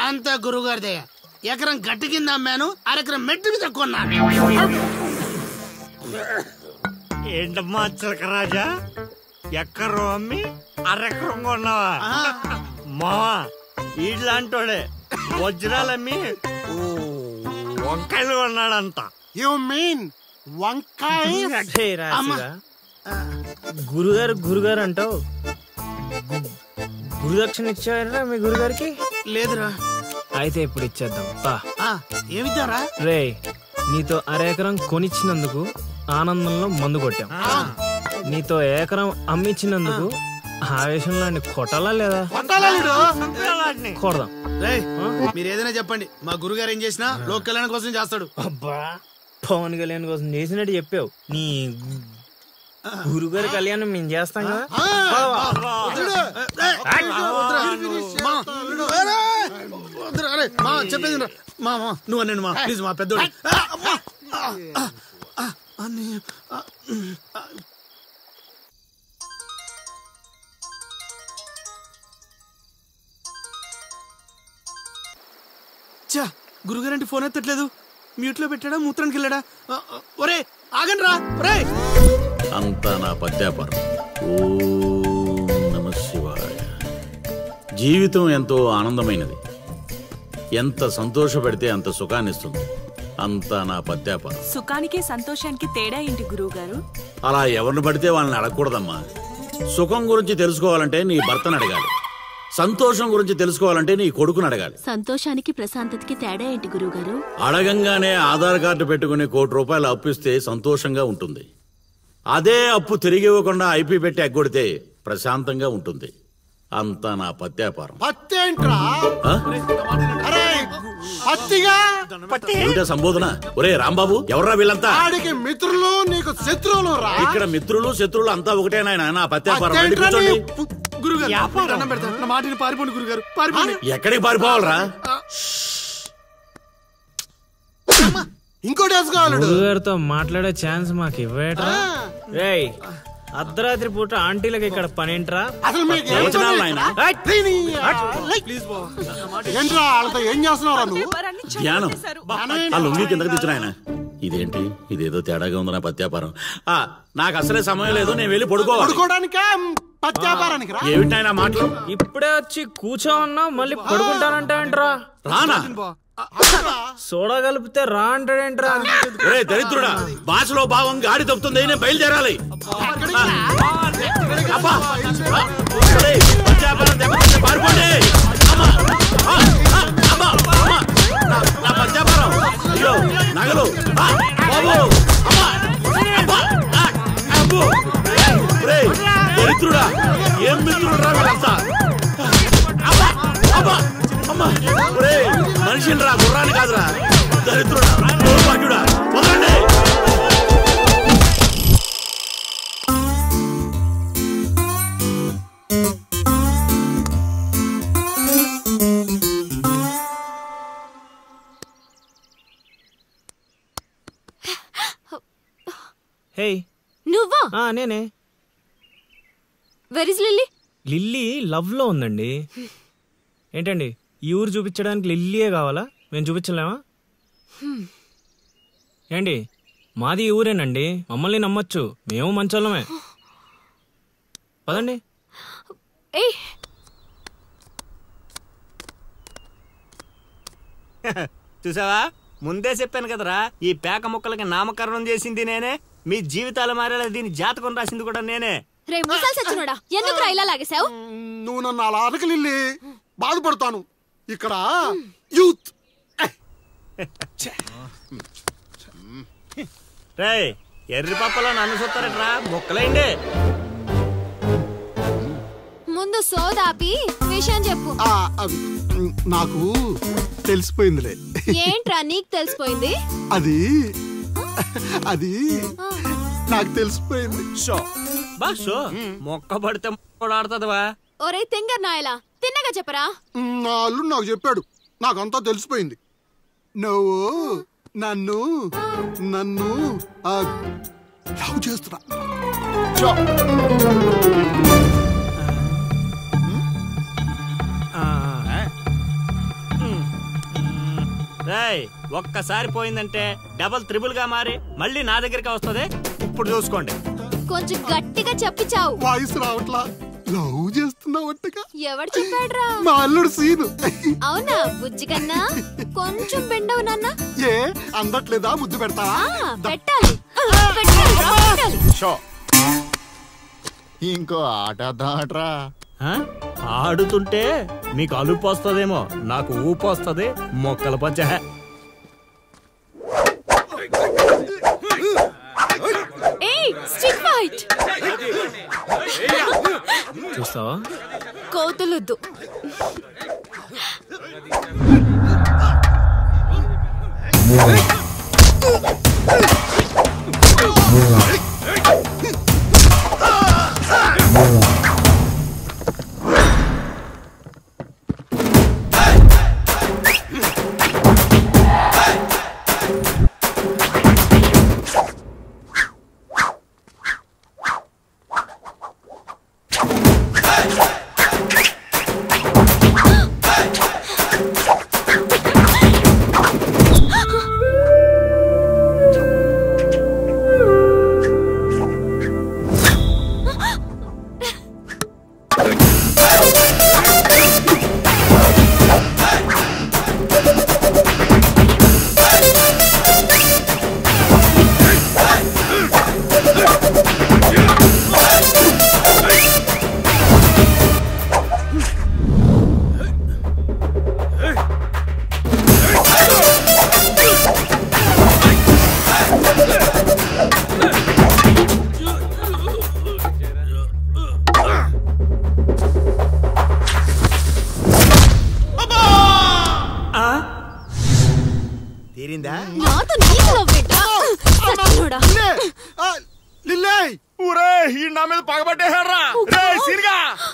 అంత గురువు గారి దయ. ఎకరం గట్టి కింద అమ్మాను, అరెకరం మెట్టు మీద కొన్నాను. ఏంటమ్మా చిలకరాజా, ఎక్కరం అమ్మి అరెకరం కొన్నావా? మావా ఇట్లాంటోడే వజ్రాలమ్మి వంకాయలు కొన్నాడంట. యు మీన్ వంకాయ? గురుగారు అంటావు, గురుదక్షిణ ఇచ్చారా మీ గురుగారికి? లేదురా. అయితే ఇప్పుడు ఇచ్చేద్దాం. ఏమిద్దారా? రే నీతో అరెకరం కొనిచ్చినందుకు ఆనందంలో మందు కొట్టాం, నీతో ఏకరం అమ్మిచ్చినందుకు ఆవేశంలో కొట్టాలా లేదా? కొడదాం. మీరు ఏదైనా చెప్పండి, మా గురుగారు ఏం చేసినా లోక్ కళ్యాణం కోసం చేస్తాడు. అబ్బా పవన్ కళ్యాణ్ కోసం చేసినట్టు చెప్పావు. నీ గురుగారి కళ్యాణం మేము చేస్తాం కదా. చెప్పేది నువ్వు అన్నాను మా ప్లీజ్ మా పెద్దోడు. చా గురుగారంటే ఫోన్ ఎత్తట్లేదు, మ్యూట్ లో పెట్టాడా, మూత్రానికి వెళ్ళాడా? ఒరే ఆగండి రా. ఒరే అంతా నా పత్యాపారం. ఓం నమః శివాయ. జీవితం ఎంతో ఆనందమైనది, ఎంత సంతోషపడితే అంత సుఖాన్నిస్తుంది. అంతా నా పత్యాపారం. సుఖానికి సంతోషానికి తేడా ఏంటి గురువు గారు? అలా ఎవరిని పడితే వాళ్ళని అడగకూడదమ్మా. సుఖం గురించి తెలుసుకోవాలంటే నీ భర్తను అడగాలి, సంతోషం గురించి తెలుసుకోవాలంటే నీ కొడుకుని అడగాలి. సంతోషానికి ప్రశాంతతకి తేడా ఏంటి గురువు గారు? అడగంగానే ఆధార్ కార్డు పెట్టుకుని ₹1,00,00,000 అప్పిస్తే సంతోషంగా ఉంటుంది. అదే అప్పు తిరిగి ఇవ్వకుండా ఐపీ పెట్టి ఎగ్గొడితే ప్రశాంతంగా ఉంటుంది. అంతా నా పత్యాపారం. ఏమిటా సంబోధన? ఒరే రాంబాబు, ఎవర్రా వీళ్ళంతా? మిత్రులు నీకు శత్రువులు రా. ఇక్కడ మిత్రులు శత్రువులు అంతా ఒకటే నాయనా. నా పత్యాపారం. కూర్చోండి. మాటిని పారిపోండి గురుగారు. ఎక్కడికి పారిపోవాలరా? ఇంకోటి గురుగారితో మాట్లాడే ఛాన్స్ మాకు ఇవ్వేట్రా? రేయ్ అర్ధరాత్రి పూట ఆంటీలకు ఇక్కడ పనేంట్రా? అసలు మీకు ఏం చేస్తున్నారా నువ్వు? ధ్యానం. ఆ లుంగి కిందకి తెచ్చిన ఆయన. ఇదేంటి ఇదేదో తేడాగా ఉంది నా పత్యాపారం. నాకు అసలే సమయం లేదు, నేను వెళ్ళి పడుకోవడానికి. ఏమిటి ఆయన మాటలు? ఇప్పుడే వచ్చి కూర్చోమన్నా మళ్ళీ పడుకుంటానంటా? రానా? సోడా కలిపితే రా అంటాడేంట్రా? ఒరే దరిద్రుడా, భాషలో భావం గాడి తప్పుతుంది, నేను బయలుదేరాలి. అయ్యో నగలు దరిద్రుడా, ఏం మిత్రుడు రా? మనిషిని రా, గుర్రాన్ని కాదురా. దరిద్రుడా, వదలండి. హే నువ్వా? నేనే. Where is lily? Lily love లో ఉందండి. ఏంటండి ఈ ఊరు చూపించడానికి లిల్లీయే కావాలా? మేము చూపించలేమా? ఏంటి మాది ఈ ఊరేనండి, మమ్మల్ని నమ్మొచ్చు, మేము మంచోళ్ళమే. పదండి. చూసావా, ముందే చెప్పాను కదరా, ఈ పేక ముక్కలకి నామకరణం చేసింది నేనే, మీ జీవితాలు మారేలా దీని జాతకం రాసింది కూడా నేనే. రే ముసలి సచ్చినోడా, ఎందుకురా ఇలా లాగేశావు? నువ్వు నన్ను అలా అనకలిల్లి, బాధపడతాను. ఇక్కడ యూత్. రే ఎర్రి పప్పలో నన్ను చూస్తారట్రా, ముక్కలైండే. ముందు సోదాపి విషయం చెప్పు. నాకు తెలిసిపోయిందిలే. ఏంట్రా నీకు తెలిసిపోయింది? అది అది నాకు తెలిసిపోయింది. షో బా షో, మొక్క పడితే ఆడుతుందివా? ఒరే తింగర్ నాయలా, తిన్నగా చెప్పరా. నా అల్లుడు నాకు చెప్పాడు, నాకంతా తెలిసిపోయింది. నువ్వు నన్ను నన్ను లవ్ చేస్తున్నా. రేయ్ ఒక్కసారి పోయిందంటే డబల్ త్రిబుల్ గా మారి మళ్ళీ నా దగ్గరికి వస్తుంది. ఇప్పుడు చూసుకోండి. కొంచెం గట్టిగా చెప్పిచావు. వాయిస్ రావట్లా. లవ్ చేస్తున్నావట్టుగా. ఎవడు చెప్పాడ్రా? మా అల్లుడు సీను. అవునా బుజ్జి కన్నా? కొంచెం బెండవు నాన్న. ఏ అందట్లేదా? ముద్దు పెడతావా? పెట్టాలి. ఇంకో ఆట ఆడరా. ఆడుతుంటే మీకు అలుపు వస్తుందేమో, నాకు ఊపు వస్తుంది. మొక్కల పంచ. చూస్తావా? కోతులొద్దు. నా మీద పగబట్టేశారా?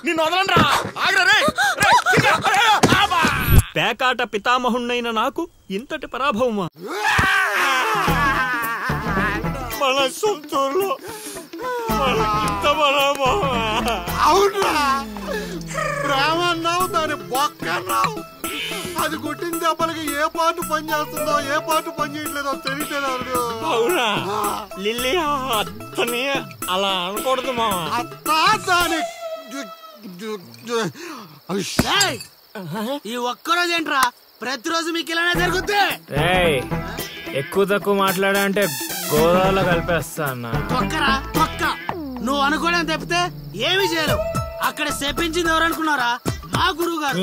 నిన్ను వదలండ్రా. పేకాట పితామహుణ్ణైన నాకు ఇంతటి పరాభవమా? మన సొంతూరులో అవునా? ప్రేమన్నావు, దాని బొక్కన్నావు. అది కొట్టిన దెబ్బలకి ఏ పాటు పని చేస్తుందో ఏ పాటు పని చేయట్లేదో తెలియట్లేదు. అవునా? లిల్లీ అత్తని అలా అనకూడదు మా అత్త. దాని ఈ ఒక్కరోజు ఏంట్రా, ప్రతిరోజు మీకు ఇలానే జరుగుద్ది. ఎక్కువ తక్కువ మాట్లాడా అంటే గోదావరిలో కలిపేస్తా అన్న. తొక్కరా తొక్క. నువ్వు అనుకోవడం తప్పితే ఏమి చేయలేవు. అక్కడ చెప్పించింది ఎవరనుకున్నారా? మా గురువు గారు.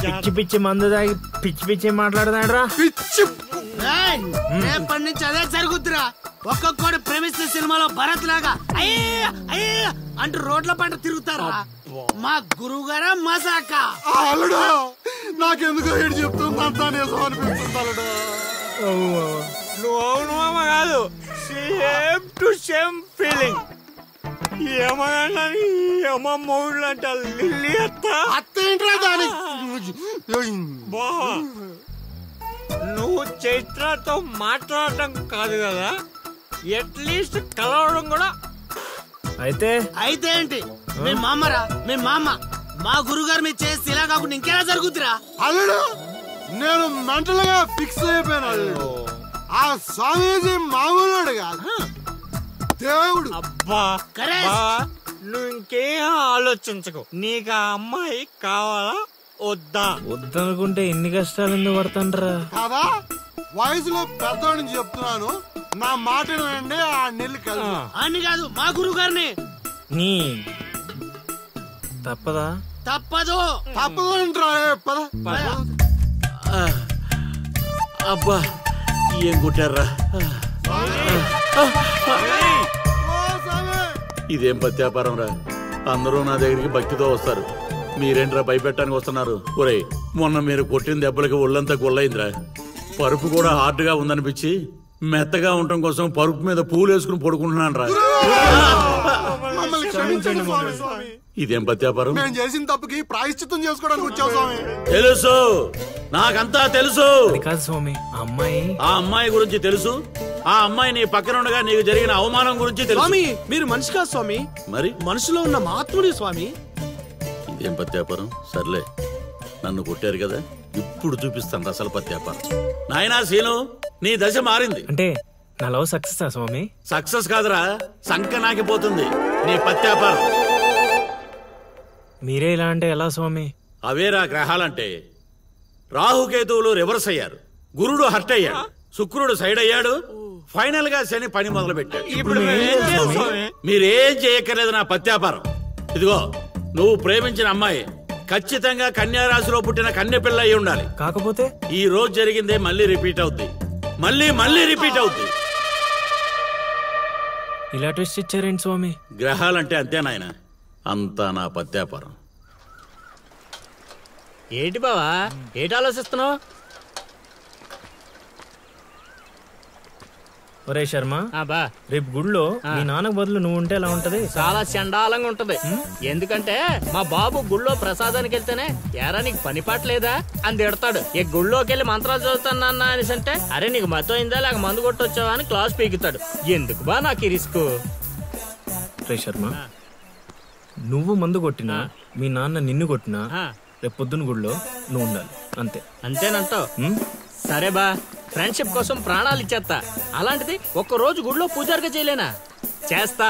పిచ్చి పిచ్చి మందు తాగి పిచ్చి పిచ్చి మాట్లాడదాడ్రా. రేపటి నుంచి అదే జరుగుద్దిరా. ఒక్కొక్కడు ప్రేమిస్తే సినిమాలో భరత్ లాగా అయ్యే అయ్యే అంటూ రోడ్ల పంట తిరుగుతారా? మా గురువు గారా మసాక. అల్లుడు నాకెందుకో ఏడు చెప్తుందంతా నిజం అనిపిస్తుంది. నువ్వు అవును మామ కాదు, సేమ్ టు సేమ్ ఫీలింగ్. ఏమన్నా మూడు అంట లిల్లీ అత్త. అత్తేంట్రా దాని? నువ్వు చైత్రతో మాట్లాడటం కాదు కదా, అట్లీస్ట్ కలవడం కూడా. అయితే అయితే ఏంటి? మీ మామరా, మీ మామ మా గురుగారు మీరు చేసి ఇలా కాకుండా ఇంకెలా జరుగుతురా? అల్లుడు నేను మెంటల్ గా ఫిక్స్ అయిపోయాను అల్లుడు. ఆ స్వామీజీ మామూలుడు కాదు, దేవుడు. అబ్బా నువ్వు ఇంకేం ఆలోచించకు. నీకు ఆ అమ్మాయి కావాలా వద్దా? వద్దనుకుంటే ఎన్ని కష్టాలు ఎందుకు పడతాండ్రా? కాదా వయసులో పెద్దవాడిని చెప్తున్నాను, నా మాట వినండి. ఆ నెల్లి కలిసి అని కాదు మా గురువు గారిని. నీ తప్పదా? తప్పదు తప్పదు. అబ్బా ఏం కొట్టారా? ఇదేం పత్యాపారం రా? అందరూ నా దగ్గరికి భక్తితో వస్తారు, మీరేంట్రా భయపెట్టడానికి వస్తున్నారు? ఒరే మొన్న మీరు కొట్టిన దెబ్బలకి ఒళ్ళంతా గొల్లైందిరా. పరుపు కూడా హార్డ్ గా ఉందనిపించి మెత్తగా ఉండటం కోసం పరుపు మీద పూలు వేసుకుని పడుకుంటున్నాను రా. ఇదేం పత్యాపారం? నేను చేసిన తప్పుకి ప్రాయశ్చిత్తం చేసుకోవడానికి వచ్చావు స్వామి. తెలుసు, నాకంతా తెలుసు. కాదు స్వామి, ఆ అమ్మాయి గురించి తెలుసు. ఆ అమ్మాయి నీ పక్కన ఉండగా నీకు జరిగిన అవమానం గురించి తెలుసు. స్వామి మీరు మనిషి కాదు స్వామి, మరి మనసులో ఉన్న మహాత్ముడి స్వామి. ఇదేం పత్యాపారం? సర్లే, నన్ను కొట్టారు కదా, ఇప్పుడు చూపిస్తాను అసలు పత్యాపారం. నాయనా సీను, నీ దశ మారింది. అంటే నా లవ్ సక్సెస్ స్వామి? సక్సెస్ కాదురా, సంక నాకిపోతుంది నీ పత్యాపారం. మీరే ఇలా అంటే ఎలా స్వామి? అవేరా గ్రహాలంటే. రాహుకేతువులు రివర్స్ అయ్యారు, గురుడు హర్ట్ అయ్యాడు, శుక్రుడు సైడ్ అయ్యాడు, ఫైనల్ గా శని పని మొదలు పెట్టాడు. మీరేం చేయక్కర్లేదు నా పత్యాపారం. ఇదిగో నువ్వు ప్రేమించిన అమ్మాయి ఖచ్చితంగా కన్యారాశిలో పుట్టిన కన్య పిల్ల అయి ఉండాలి. కాకపోతే ఈ రోజు జరిగిందే మళ్ళీ రిపీట్ అవుద్ది, మళ్ళీ రిపీట్ అవుద్ది. ఇలా ట్విస్ట్ ఇచ్చారేంటి స్వామి? గ్రహాలంటే అంతే నాయన, అంతా నా పత్యాపారం. ఏంటి బావా ఏంటి ఆలోచిస్తున్నావు? ఒరే శర్మ, బా రేపు గుడిలో మీ నాన్నకు బదులు నువ్వు ఉంటే ఎలా ఉంటది? చాలా చండాలంగా ఉంటది. ఎందుకంటే మా బాబు గుళ్ళో ప్రసాదానికి వెళ్తేనే ఎరా నీకు పని పాటలేదా అని తిడతాడు. ఈ గుళ్ళోకి వెళ్ళి మంత్రాలు చదువుతాను అనేసి అంటే అరే నీకు మతం అయిందా లేక మందు కొట్టొచ్చావా అని క్లాస్ పీకుతాడు. ఎందుకు బా నాకు ఈ రిస్క్? రే శర్మ, నువ్వు మందు కొట్టినా మీ నాన్న నిన్ను కొట్టినా రేపు పొద్దున గుడిలో నువ్వు ఉండాలి, అంతే. అంతేనంటావు? సరే బా, ఫ్రెండ్షిప్ కోసం ప్రాణాలు ఇచ్చేస్తా. అలాంటిది ఒక్క రోజు గుడిలో పూజారిగా చేయలేనా? చేస్తా,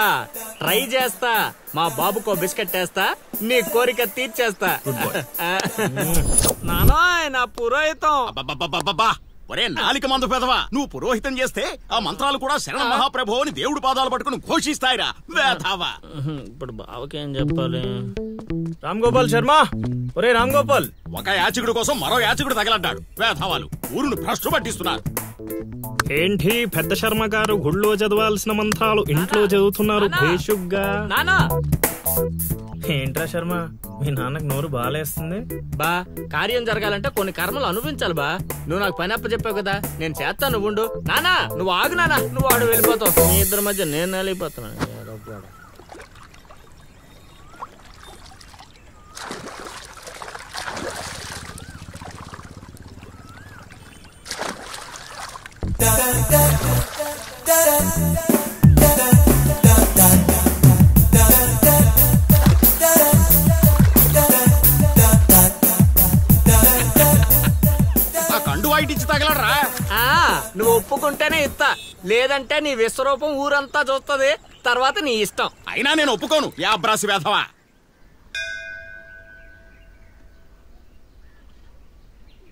ట్రై చేస్తా. మా బాబుకో బిస్కెట్ వేస్తా, నీ కోరిక తీర్చేస్తా. నానా నా పురోహితం. ఒరే నాలిక మందు పెదవా, నువ్వు పురోహితం చేస్తే ఆ మంత్రాలు కూడా శరణ మహాప్రభు అని దేవుడి పాదాలు పట్టుకుని ఘోషిస్తాయిరా వేధావా. ఇప్పుడు బావకేం చెప్పాలి? రామ్ గోపాల్ శర్మ, ఒరే రామ్ గోపాల్, ఒక యాచకుడు కోసం మరో యాచకుడు తగలడ్డాడు. వేధావాలు ఊరును భ్రష్టు పట్టిస్తున్నారు. ఏంటి పెద్ద శర్మ గారు గుళ్ళో చదవాల్సిన మంత్రాలు ఇంట్లో చదువుతున్నారు భేషుగ్గా? ఏంట్రా శర్మ, మీ నాన్నకు నోరు బాలేస్తుంది? బా కార్యం జరగాలంటే కొన్ని కర్మలు అనుభవించాలి బా. నువ్వు నాకు పని అప్ప చెప్పావు కదా, నేను చేస్తాను, నువ్వు ఉండు. నానా నువ్వు ఆగు నానా, నువ్వు ఆడు వెళ్ళిపోతావు. మీ ఇద్దరి మధ్య నేను వెళ్ళిపోతున్నా. కండు వాయిటిచ్చి తగలడరా? నువ్వు ఒప్పుకుంటేనే ఇస్తా, లేదంటే నీ విశ్వరూపం ఊరంతా చూస్తుంది, తర్వాత నీ ఇష్టం. అయినా నేను ఒప్పుకోను. యాబ్రాసి వేధవా.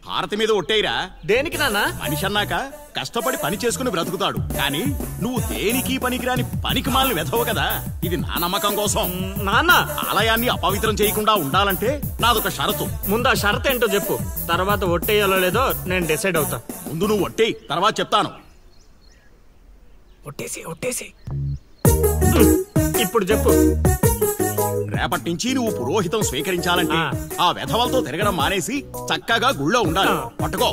భారతి మీద ఒట్టేయిరా. దేనికి నాన్న? మనిషి అన్నాక కష్టపడి పని చేసుకుని బ్రతుకుతాడు, కానీ నువ్వు దేనికి పనికిరాని పనికి మాలిన వెధవు కదా. ఇది నా నమ్మకం కోసం. నాన్న ఆలయాన్ని అపవిత్రం చేయకుండా ఉండాలంటే నాదొక షరతు. ముందు ఆ షరతు ఏంటో చెప్పు, తర్వాత ఒట్టేయాలో లేదో నేను డిసైడ్ అవుతా. ముందు నువ్వు ఒట్టేయి, తర్వాత చెప్తాను. ఒట్టేసి ఇప్పుడు చెప్పు. రేపటి నుంచి నువ్వు పురోహితం స్వీకరించాలంటే ఆ వెధవలతో తిరగడం మానేసి చక్కగా గుళ్ళో ఉండాలి. పట్టుకో.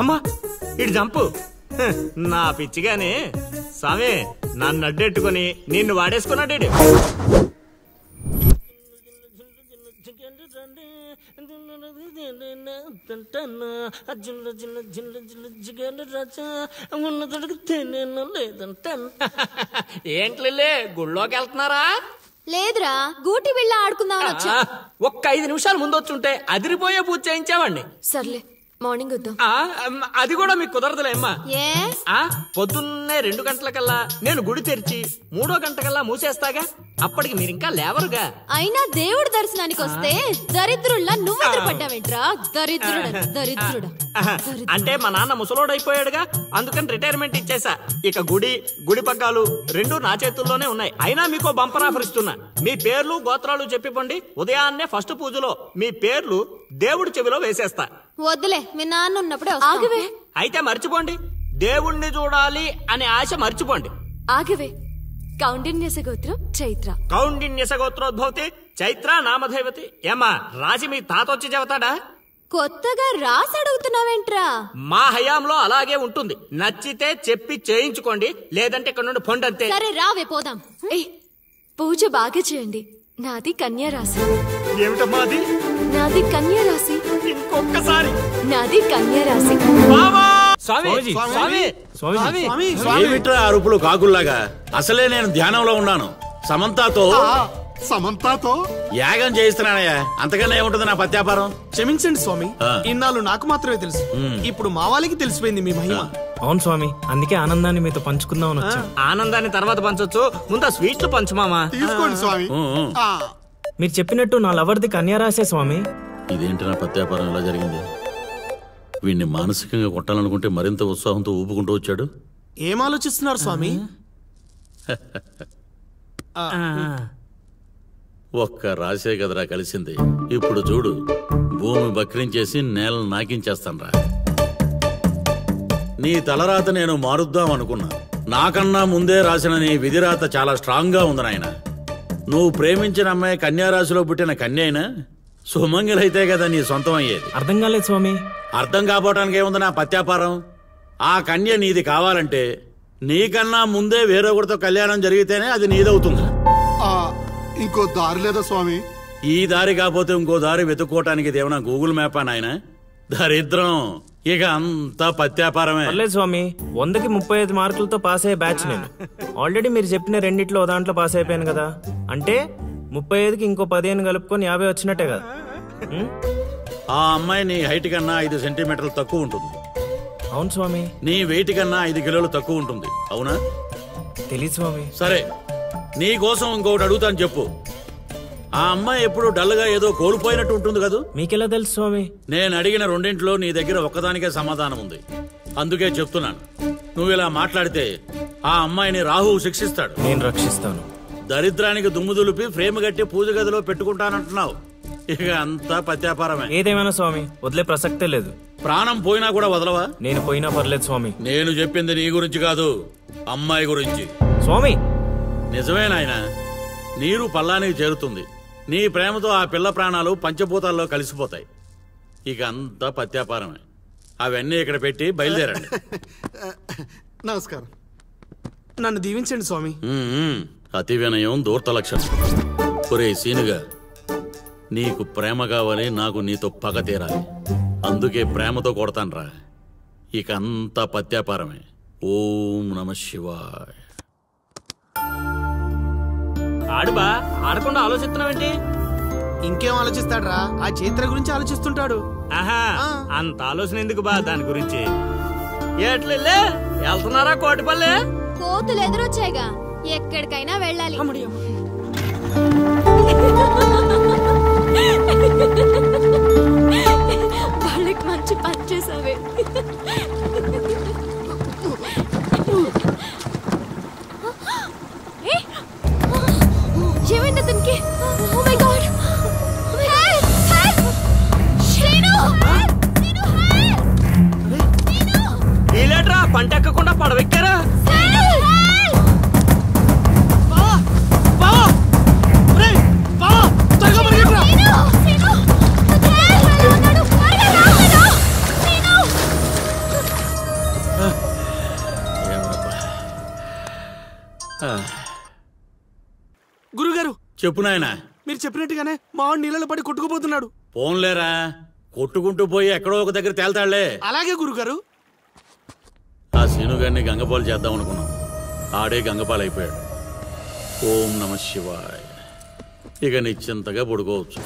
అమ్మా ఇటు జంపు. నా పిచ్చిగానే స్వామి నన్ను అడ్డెట్టుకుని నిన్ను వాడేసుకున్నాడు. ఏంట్లే గుళ్ళోకి వెళ్తున్నారా? లేదురా, గూటి బిళ్ళ ఆడుకుందామని వచ్చా. ఒక్క 5 నిమిషాలు ముందు వచ్చుంటే అదిరిపోయే పూజ చేయించావండి. సర్లే, మార్నింగ్ వద్దాం. అది కూడా మీకు కుదరదులే అమ్మా. ఏ పొద్దున్నే 2 గంటలకల్లా నేను గుడి తెరిచి 3వ గంటకల్లా మూసేస్తాగా. అప్పటికి మీరు ఇంకా లేవరుగా. అయినా దేవుడి దర్శనానికి వస్తే దరిద్రుల్లా నువ్వు ఎదురుపడ్డావేంట్రా? దరిద్రుడా. అంటే మా నాన్న ముసలోడైపోయాడుగా, అందుకని రిటైర్మెంట్ ఇచ్చేసా. ఇక గుడి పగ్గాలు 2 నా చేతుల్లోనే ఉన్నాయి. అయినా మీకో బంపర్ ఆఫర్ ఇస్తున్నా. మీ పేర్లు గోత్రాలు చెప్పిపోండి, ఉదయాన్నే ఫస్ట్ పూజలో మీ పేర్లు దేవుడి చెవిలో వేసేస్తా. వద్దులే, మీ నాన్న ఉన్నప్పుడే ఆగవే. అయితే మర్చిపోండి, దేవుణ్ణి చూడాలి అనే ఆశ మర్చిపోండి. ఆగవే. కౌండిన్యస గోత్రం చైత్ర. కౌండిన్యస గోత్రోద్భవతి చైత్ర నామధేవతి. ఏమా రాజి మీ తాత వచ్చి చెబుతాడా? కొత్తగా రాసి అడుగుతున్నావేంట్రా? మా హయాంలో అలాగే ఉంటుంది. నచ్చితే చెప్పి చేయించుకోండి, లేదంటే ఇక్కడ నుండి పొండంతే. సరే రావే పోదాం. పూజ బాగా చేయండి. నాది కన్యా రాశి. ఏమిటమ్మా అది? నాది కన్యా రాశి. ఇంకొకసారి. నాది కన్యా రాశి. ఏమిట్రా అరుపులు కాకుల్లాగా? అసలే నేను ధ్యానంలో ఉన్నాను. సమంతాతో యాగం చేయిస్తున్నానయ్యా. అంతకన్నా ఏముంటుంది నా పత్యాపారం? క్షమించండి స్వామి, ఇన్నాళ్ళు నాకు మాత్రమే తెలుసు. ఇప్పుడు మా వాళ్ళకి తెలిసిపోయింది మీ మహిమ. అవును స్వామి, అందుకే ఆనందాన్ని మీతో పంచుకుందామని వచ్చా. ఆనందాన్ని తర్వాత పంచొచ్చు, ముందు స్వీట్లు పంచు మామా. తీసుకోండి స్వామి. మీరు చెప్పినట్టు నా లవర్ది కన్యా రాసే స్వామి. ఇదేంటి నా పత్యాపారం ఎలా జరిగింది? వీడిని మానసికంగా కొట్టాలనుకుంటే మరింత ఉత్సాహంతో ఊపుకుంటూ వచ్చాడు. ఏం ఆలోచిస్తున్నారు స్వామి? ఒక్క రాసే కదరా కలిసింది. ఇప్పుడు చూడు, భూమి బక్రించేసి నేలను నాకించేస్తాన్రా. నీ తలరాత నేను మారుద్దాం అనుకున్నా. నాకన్నా ముందే రాసిన నీ విధిరాత చాలా స్ట్రాంగ్ గా ఉంది నాయన. నువ్వు ప్రేమించిన అమ్మాయి కన్యారాశిలో పుట్టిన కన్య అయినా సుమంగలైతే కదా నీ సొంతం అయ్యేది. అర్థం కాలేదు స్వామి. అర్థం కాపోవటానికి ఏముంది నా పత్యాపారం? ఆ కన్య నీది కావాలంటే నీకన్నా ముందే వేరొకరితో కళ్యాణం జరిగితేనే అది నీదవుతుంది. ఇంకో దారి లేదా స్వామి? ఈ దారి కాకపోతే ఇంకో దారి వెతుక్కోవటానికి ఇదేమన్నా గూగుల్ మ్యాపా నాయన? దరిద్రం. ఇక అంతా పత్యాపారమే. పర్లేదు స్వామి, 100కి 35 మార్కులతో పాస్ అయ్యే బ్యాచ్ నేను. ఆల్రెడీ మీరు చెప్పిన రెండిట్లో దాంట్లో పాస్ అయిపోయాను కదా. అంటే 35కి ఇంకో 15 కలుపుకొని 50 వచ్చినట్టే కదా. ఆ అమ్మాయి నీ హైట్ కన్నా 5 సెంటీమీటర్లు తక్కువ ఉంటుంది. అవును స్వామి. నీ వెయిట్ కన్నా 5 కిలోలు తక్కువ ఉంటుంది. అవునా? తెలీదు స్వామి. సరే, నీ కోసం ఇంకొకటి అడుగుతాను, చెప్పు. ఆ అమ్మాయి ఎప్పుడు డల్ గా ఏదో కోల్పోయినట్టు ఉంటుంది కదా? మీకెలా తెలుసు స్వామి? నేను అడిగిన రెండింటిలో నీ దగ్గర ఒక్కదానికే సమాధానం ఉంది. అందుకే చెప్తున్నాను. నువ్వు ఇలా మాట్లాడితే ఆ అమ్మాయిని రాహువు శిక్షిస్తాడు. నేను రక్షిస్తాను. దరిద్రానికి దుమ్ము దులిపి ఫ్రేమ్ కట్టి పూజ గదిలో పెట్టుకుంటానంటున్నావు. ఇక అంతా పత్యాపారమే. ఏదేమైనా స్వామి, వదిలే ప్రసక్తే లేదు. ప్రాణం పోయినా కూడా వదలవా? నేను పోయినా పర్లేదు స్వామి. నేను చెప్పింది నీ గురించి కాదు, అమ్మాయి గురించి. స్వామి నిజమే నాయనా, నీరు పల్లానికి చేరుతుంది. నీ ప్రేమతో ఆ పిల్ల ప్రాణాలు పంచభూతాల్లో కలిసిపోతాయి. ఇక అంతా పత్యాపారమే. అవన్నీ ఇక్కడ పెట్టి బయలుదేరండి. నమస్కారం. నన్ను దీవించండి స్వామి. అతి వినయం దూర్త లక్షణం. ఒరే సీనుగా, నీకు ప్రేమ కావాలి, నాకు నీతో పగ తీరాలి. అందుకే ప్రేమతో కొడతాన్రా. ఇక అంతా పత్యాపారమే. ఓం నమః శివాయ. ఆడుబా, ఆడకుండా ఆలోచిస్తున్నావేంటి? ఇంకేం ఆలోచిస్తాడ్రా? ఆ చైత్ర గురించి ఆలోచిస్తుంటాడు. ఆహా, అంత ఆలోచన ఎందుకు బా దాని గురించి? ఎట్లే వెళ్తున్నారా కోటిపల్లె? కోతులు ఎదురొచ్చాయిగా, ఎక్కడికైనా వెళ్ళాలి. వాళ్ళకి మంచి పని చేసావే. ఏమైంది అతనికి? ఓ మై గాడ్! వీళ్ళేట్రా పంట ఎక్కకుండా పడవెక్కారా? గురుగారు చెప్పు నాయనా. మీరు చెప్పినట్టుగానే మా వాడు నీళ్ళలో పడి కొట్టుకుపోతున్నాడు. పోన్లేరా, కొట్టుకుంటూ పోయి ఎక్కడో ఒక దగ్గర తేల్తాళ్లే. అలాగే గురుగారు. ఆ సీనుగారిని గంగపాలు చేద్దాం అనుకున్నాం, ఆడే గంగపాలు అయిపోయాడు. ఓం నమ శివాయ. ఇక నిశ్చింతగా పడుకోవచ్చు.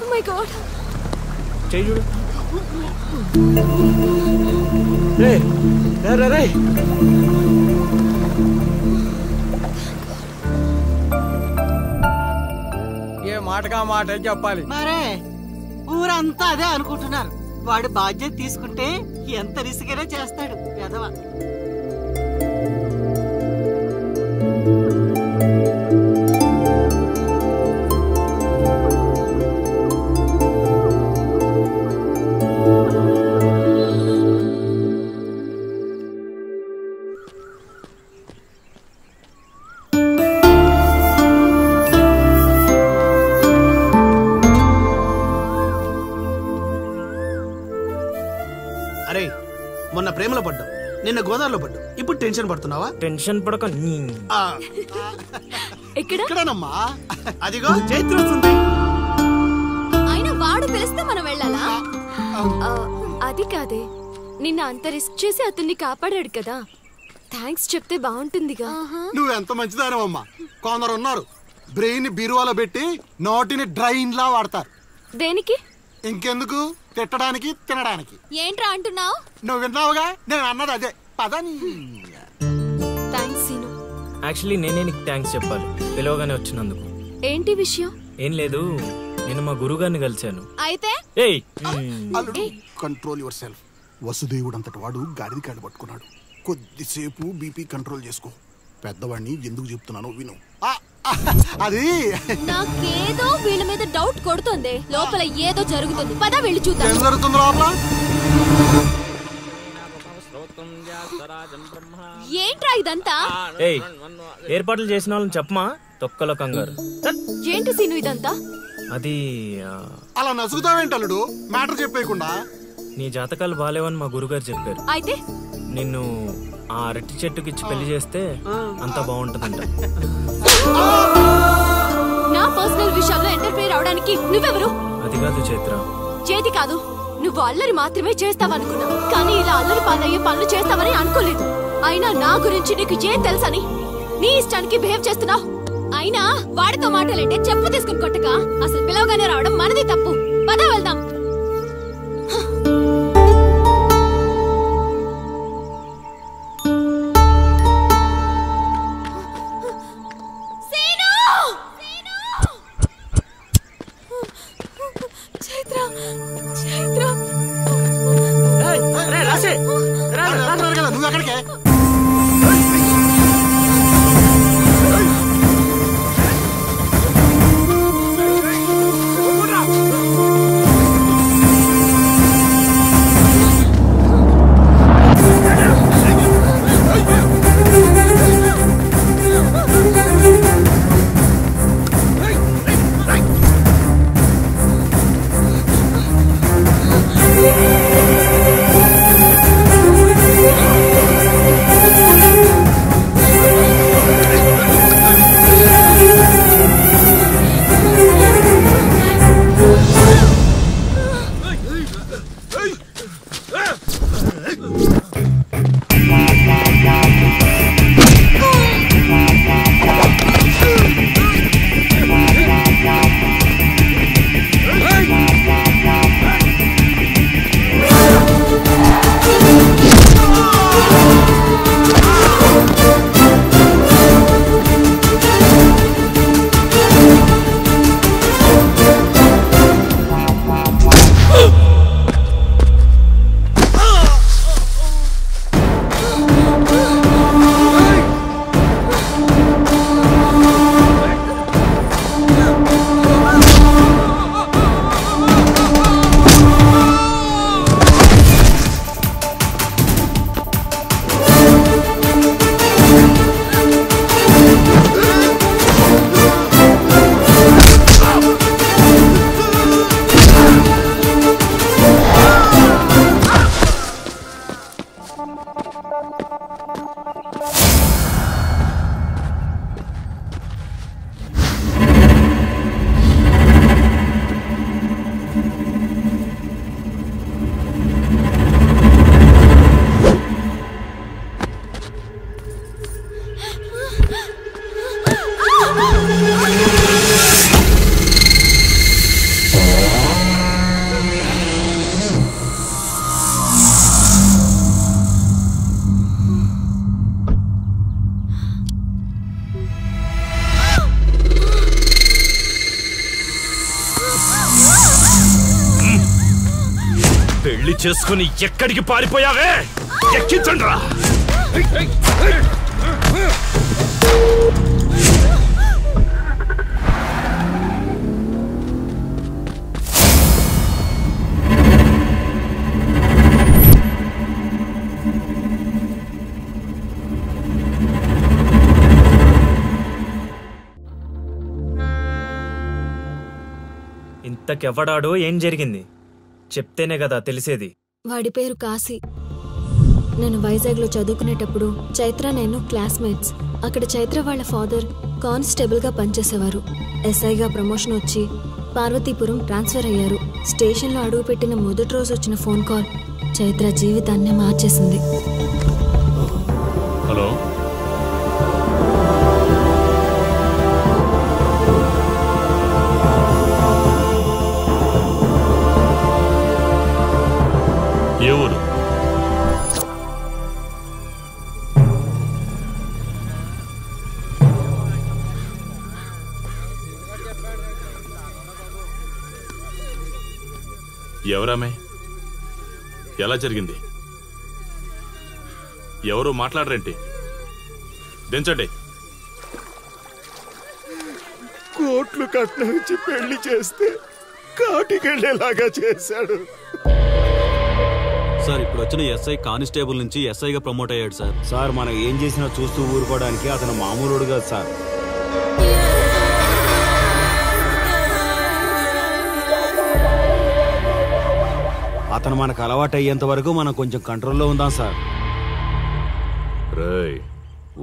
Oh my God. చేయి చూడు. ఏ మాటగా మాట చెప్పాలి. మరే ఊరంతా అదే అనుకుంటున్నారు. వాడు బాధ్యత తీసుకుంటే ఎంత రిస్కైనా చేస్తాడు ఎదవ. అరే మొన్న ప్రేమలో పడ్డావు, నిన్న గోదావరిలో పడ్డావు, ఇప్పుడు టెన్షన్ పడుతున్నావా? టెన్షన్ పడక ఇక్కడేనమ్మా. అదిగో చైత్ర వస్తుంది. అయినా వాడు పిలిస్తే మనం వెళ్ళాలా? అది కాదే, నిన్న అంత రిస్క్ చేసి అతన్ని కాపాడాడు కదా, థ్యాంక్స్ చెప్తే బాగుంటుందిగా. నువ్వెంత మంచిదానమ్మా. కొందరు ఉన్నారు బ్రెయిన్ బీరువాలో పెట్టి నోటిని డ్రైన్ లా వాడతారు. దేనికి? ఇంకెందుకు, తిట్టడానికి తినడానికి. ఏంట్రా అంటున్నావు? నువ్వు విన్నావుగా, నేను అన్నది అదే. పదని. Thanks scene. యాక్చువల్లీ నేనే నీకు థ్యాంక్స్ చెప్పాలి, పిలవగానే వచ్చినందుకు. ఏంటి విషయం? ఏం లేదు, నేను మా గురుగారిని కలిశాను. అయితే కంట్రోల్ యువర్ సెల్ఫ్. వసుదేవుడు అంతటి వాడు గాడిది కాడి పట్టుకున్నాడు. కొద్దిసేపు బీపీ కంట్రోల్ చేసుకో. పెద్దవాడిని ఎందుకు చెప్తున్నానో విను. అది నాకేదో వీళ్ళ మీద డౌట్ కొడుతుంది. లోపల ఏదో జరుగుతుంది. పద వెళ్ళి చూద్దాం. ఏం జరుగుతుంది లోపల? ఏంట్రా ఇదంతా? ఏర్పాట్లు చేసిన వాళ్ళని చెప్పమా, తొక్కలో కంగారు. ఏంటి సీను ఇదంతా? అది అలా నసుగుతావేంటల్లుడు, మ్యాటర్ చెప్పేయకుండా. నీ జాతకాలు బాలేవని మా గురుగారు చెప్పారు. అయితే నిన్ను ఆ అరటి చెట్టుకిచ్చి పెళ్లి చేస్తే అంతా బాగుంటుందంట. నా పర్సనల్ విషయాల్లో ఇంటర్ఫియర్ అవడానికి నువ్వెవరు? అది కాదు చైత్ర. చేతి కాదు, నువ్వు అల్లరి మాత్రమే చేస్తావనుకున్నా, కానీ ఇలా అల్లరి పాలయ్యే పనులు చేస్తావని అనుకోలేదు. అయినా నా గురించి నీకు ఏం తెలుసని నీ ఇష్టానికి బిహేవ్ చేస్తున్నావు. అయినా వాడితో మాటలంటే చెప్పు తీసుకుని కొట్టక, అసలు పిలవగానే రావడం మనది తప్పు. పద వెళ్దాం. నువ్వు ఎక్కడికే? చేసుకుని ఎక్కడికి పారిపోయావే? ఎక్కించండి రా. ఇంతకెవ్వడాడో ఏం జరిగింది చెప్తేనే కదా తెలిసేది. వాడి పేరు కాశీ. నేను వైజాగ్లో చదువుకునేటప్పుడు చైత్ర నేను క్లాస్మేట్స్. అక్కడ చైత్ర వాళ్ళ ఫాదర్ కానిస్టేబుల్గా పనిచేసేవారు. ఎస్ఐగా ప్రమోషన్ వచ్చి పార్వతీపురం ట్రాన్స్ఫర్ అయ్యారు. స్టేషన్లో అడుగుపెట్టిన మొదటి రోజు వచ్చిన ఫోన్ కాల్ చైత్ర జీవితాన్ని మార్చేసింది. హలో, ఏ ఊరు? ఎవరామే? ఎలా జరిగింది? ఎవరు మాట్లాడరేంటి? దించండి. కోట్లు కట్నం ఇచ్చి పెళ్లి చేస్తే కాటికెళ్ళేలాగా చేశాడు. సార్ ఇప్పుడు వచ్చిన ఎస్ఐ కానిస్టేబుల్ నుంచి ఎస్ఐగా ప్రమోట్ అయ్యాడు సార్. సార్ మనం ఏం చేసినా చూస్తూ ఊరుకోవడానికి అతను మామూలుడు కాదు సార్. అతను మనకు అలవాటు అయ్యేంత వరకు మనం కొంచెం కంట్రోల్లో ఉందాం సార్. రేయ్,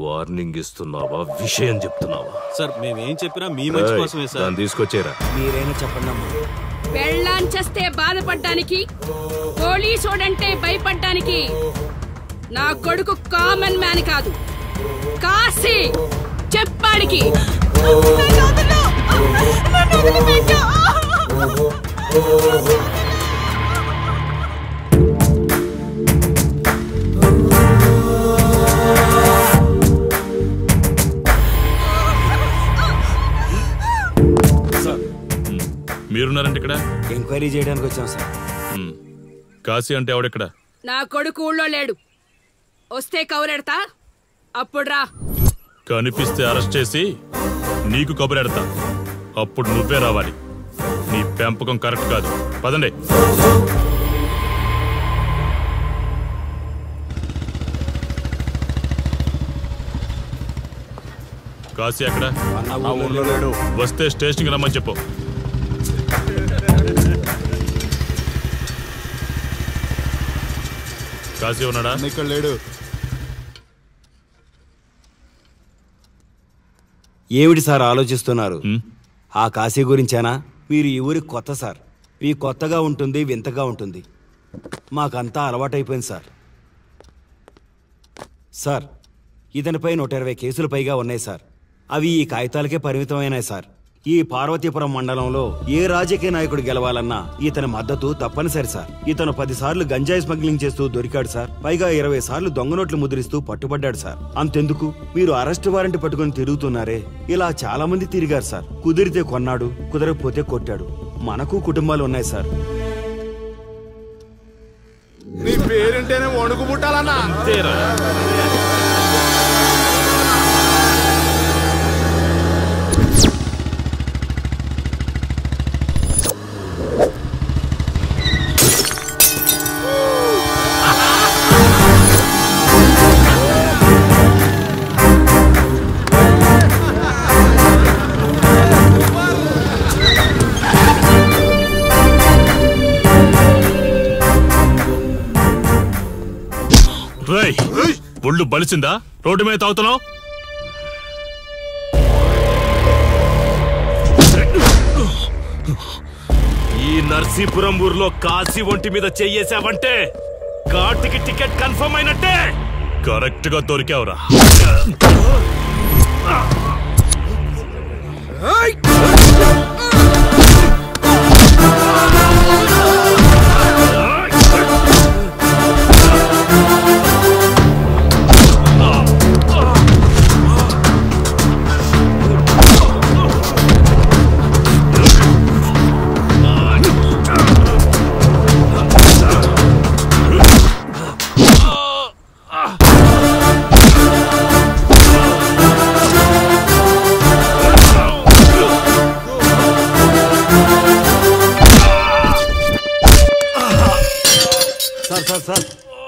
వార్నింగ్ ఇస్తున్నావా విషయం చెప్తున్నావా? సార్ మేమేం చెప్పినా మీ మంచి కోసమే సార్. దాన్ని తీసుకొచ్చేరా. మీరైనా చెప్పండి అమ్మా. పెళ్ళాన్ చేస్తే బాధపడ్డానికి, పోలీసోడంటే భయపడ్డానికి నా కొడుకు కామన్ మ్యాన్ కాదు, కాశీ. చెప్పాడికి మీరున్నారంటే ఇక్కడ ఎంక్వైరీ చేయడానికి వచ్చాం సార్. కాశీ అంటే ఎవడెక్కడ? నా కొడుకు ఊళ్ళో లేడు. వస్తే కౌరెడతా, అప్పుడు రా. కనిపిస్తే అరెస్ట్ చేసి నీకు కబురెడతా, అప్పుడు నువ్వే రావాలి. నీ పెంపకం కరెక్ట్ కాదు. పదండి. కాశీ ఎక్కడ? వస్తే స్టేషన్కి రమ్మని చెప్పు. కాశీ ఉన్నాడా? ఇక్కడ లేడు. ఏమిటి సార్ ఆలోచిస్తున్నారు? ఆ కాశీ గురించేనా? మీరు ఈ ఊరికి కొత్త సార్. మీ కొత్తగా ఉంటుంది, వింతగా ఉంటుంది. మాకంతా అలవాటైపోయింది సార్. సార్, ఇతనిపై 120 కేసులు పైగా ఉన్నాయి సార్. అవి ఈ కాగితాలకే పరిమితమైనాయి సార్. ఈ పార్వతీపురం మండలంలో ఏ రాజకీయ నాయకుడు గెలవాలన్నా ఇతని మద్దతు తప్పనిసరి సార్. ఇతను 10 సార్లు గంజాయి స్మగ్లింగ్ చేస్తూ దొరికాడు సార్. పైగా 20 సార్లు దొంగ నోట్లు ముద్రిస్తూ పట్టుబడ్డాడు సార్. అంతెందుకు, మీరు అరెస్ట్ వారెంట్ పట్టుకుని తిరుగుతున్నారే, ఇలా చాలా మంది తిరిగారు సార్. కుదిరితే కొన్నాడు, కుదరకపోతే కొట్టాడు. మనకు కుటుంబాలు ఉన్నాయి సార్. నీ పేరుంటేనే వణుకు పుట్టాలన్నా. ఒళ్ళు బలిసిందా? రోడ్డు మీద తాగుతున్నావు? ఈ నర్సీపురం ఊర్లో కాశీ ఒంటి మీద చెయ్యేసావంటే కార్తికి టికెట్ కన్ఫర్మ్ అయినట్టే. కరెక్ట్ గా దొరికావురా.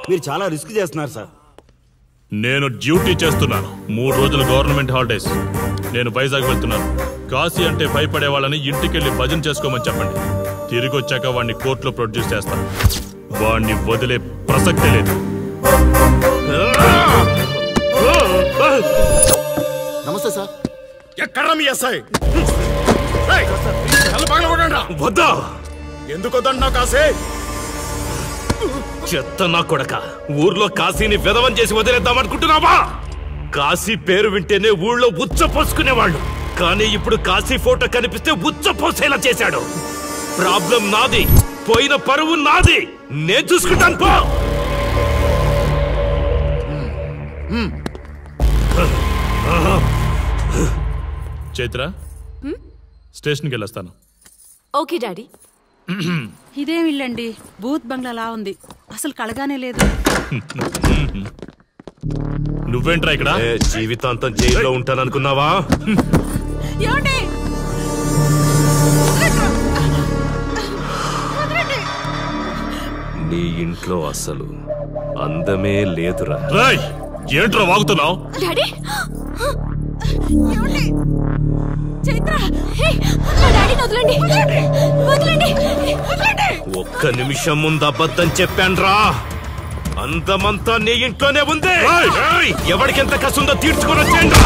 మీరు చాలా రిస్క్ చేస్తున్నారు సార్. నేను డ్యూటీ చేస్తున్నాను. 3 రోజులు గవర్నమెంట్ హాలిడేస్. నేను వైజాగ్ వెళ్తున్నాను. కాశీ అంటే భయపడే వాళ్ళని ఇంటికెళ్ళి భజన చేసుకోమని చెప్పండి. తిరిగి వచ్చాక వాడిని కోర్టులో ప్రొడ్యూస్ చేస్తాను. వాడిని వదిలే ప్రసక్తే లేదు. నమస్తే సార్. ఎక్కడ మీ ఎస్ఐ? వద్దా? ఎందుకు వద్దన్నావు కాశీ? చెత్త నా కొడక, ఊర్లో కాశీని విధవం చేసి వదిలేద్దామనుకుంటున్నావా? కాశీ పేరు వింటేనే ఊళ్ళో ఉచ్చ పోసుకునేవాళ్ళు, కానీ ఇప్పుడు కాశీ ఫోటో కనిపిస్తే ఉచ్చ పోసేలా చేశాడు. ప్రాబ్లం నాది, పోయిన పరువు నాది. నేను చూసుకుంటాను పో. చైత్ర, స్టేషన్కి వెళ్ళొస్తాను. Okay daddy. ఇదేం ఇల్లండి, బూత్ బంగ్లాలా ఉంది, అసలు కళగానే లేదు. నువ్వేంట్రా ఇక్కడ? జీవితాంతం జైల్లో ఉంటాననుకున్నావా? నీ ఇంట్లో అసలు అందమే లేదురా. రాయ్, ఏంట్రా వాగుతున్నావు? డాడీ చైత్ర, నా డాడీని వదలండి, వదలండి. ఒక్క నిమిషం ముందు అబద్ధం చెప్పాన్రా. అందమంతా నీ ఇంట్లోనే ఉంది. ఎవరికి ఎంత కసుందో తీర్చుకొని వచ్చేయండి.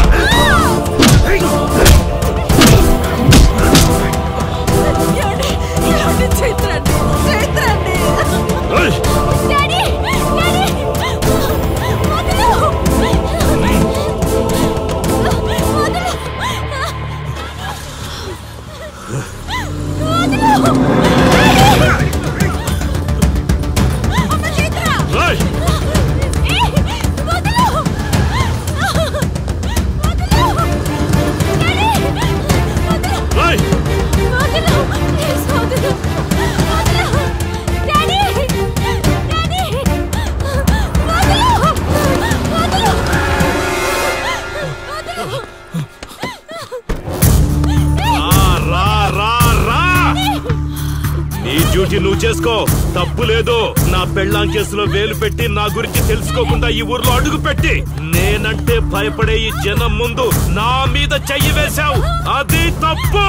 నువ్వు చేసుకో, తప్పు లేదు. నా పెళ్ళాం కేసులో వేలు పెట్టి నా గురించి తెలుసుకోకుండా ఈ ఊర్లో అడుగు పెట్టి నేనంటే భయపడే ఈ జనం ముందు నా మీద చెయ్యి వేశావు, అది తప్పు.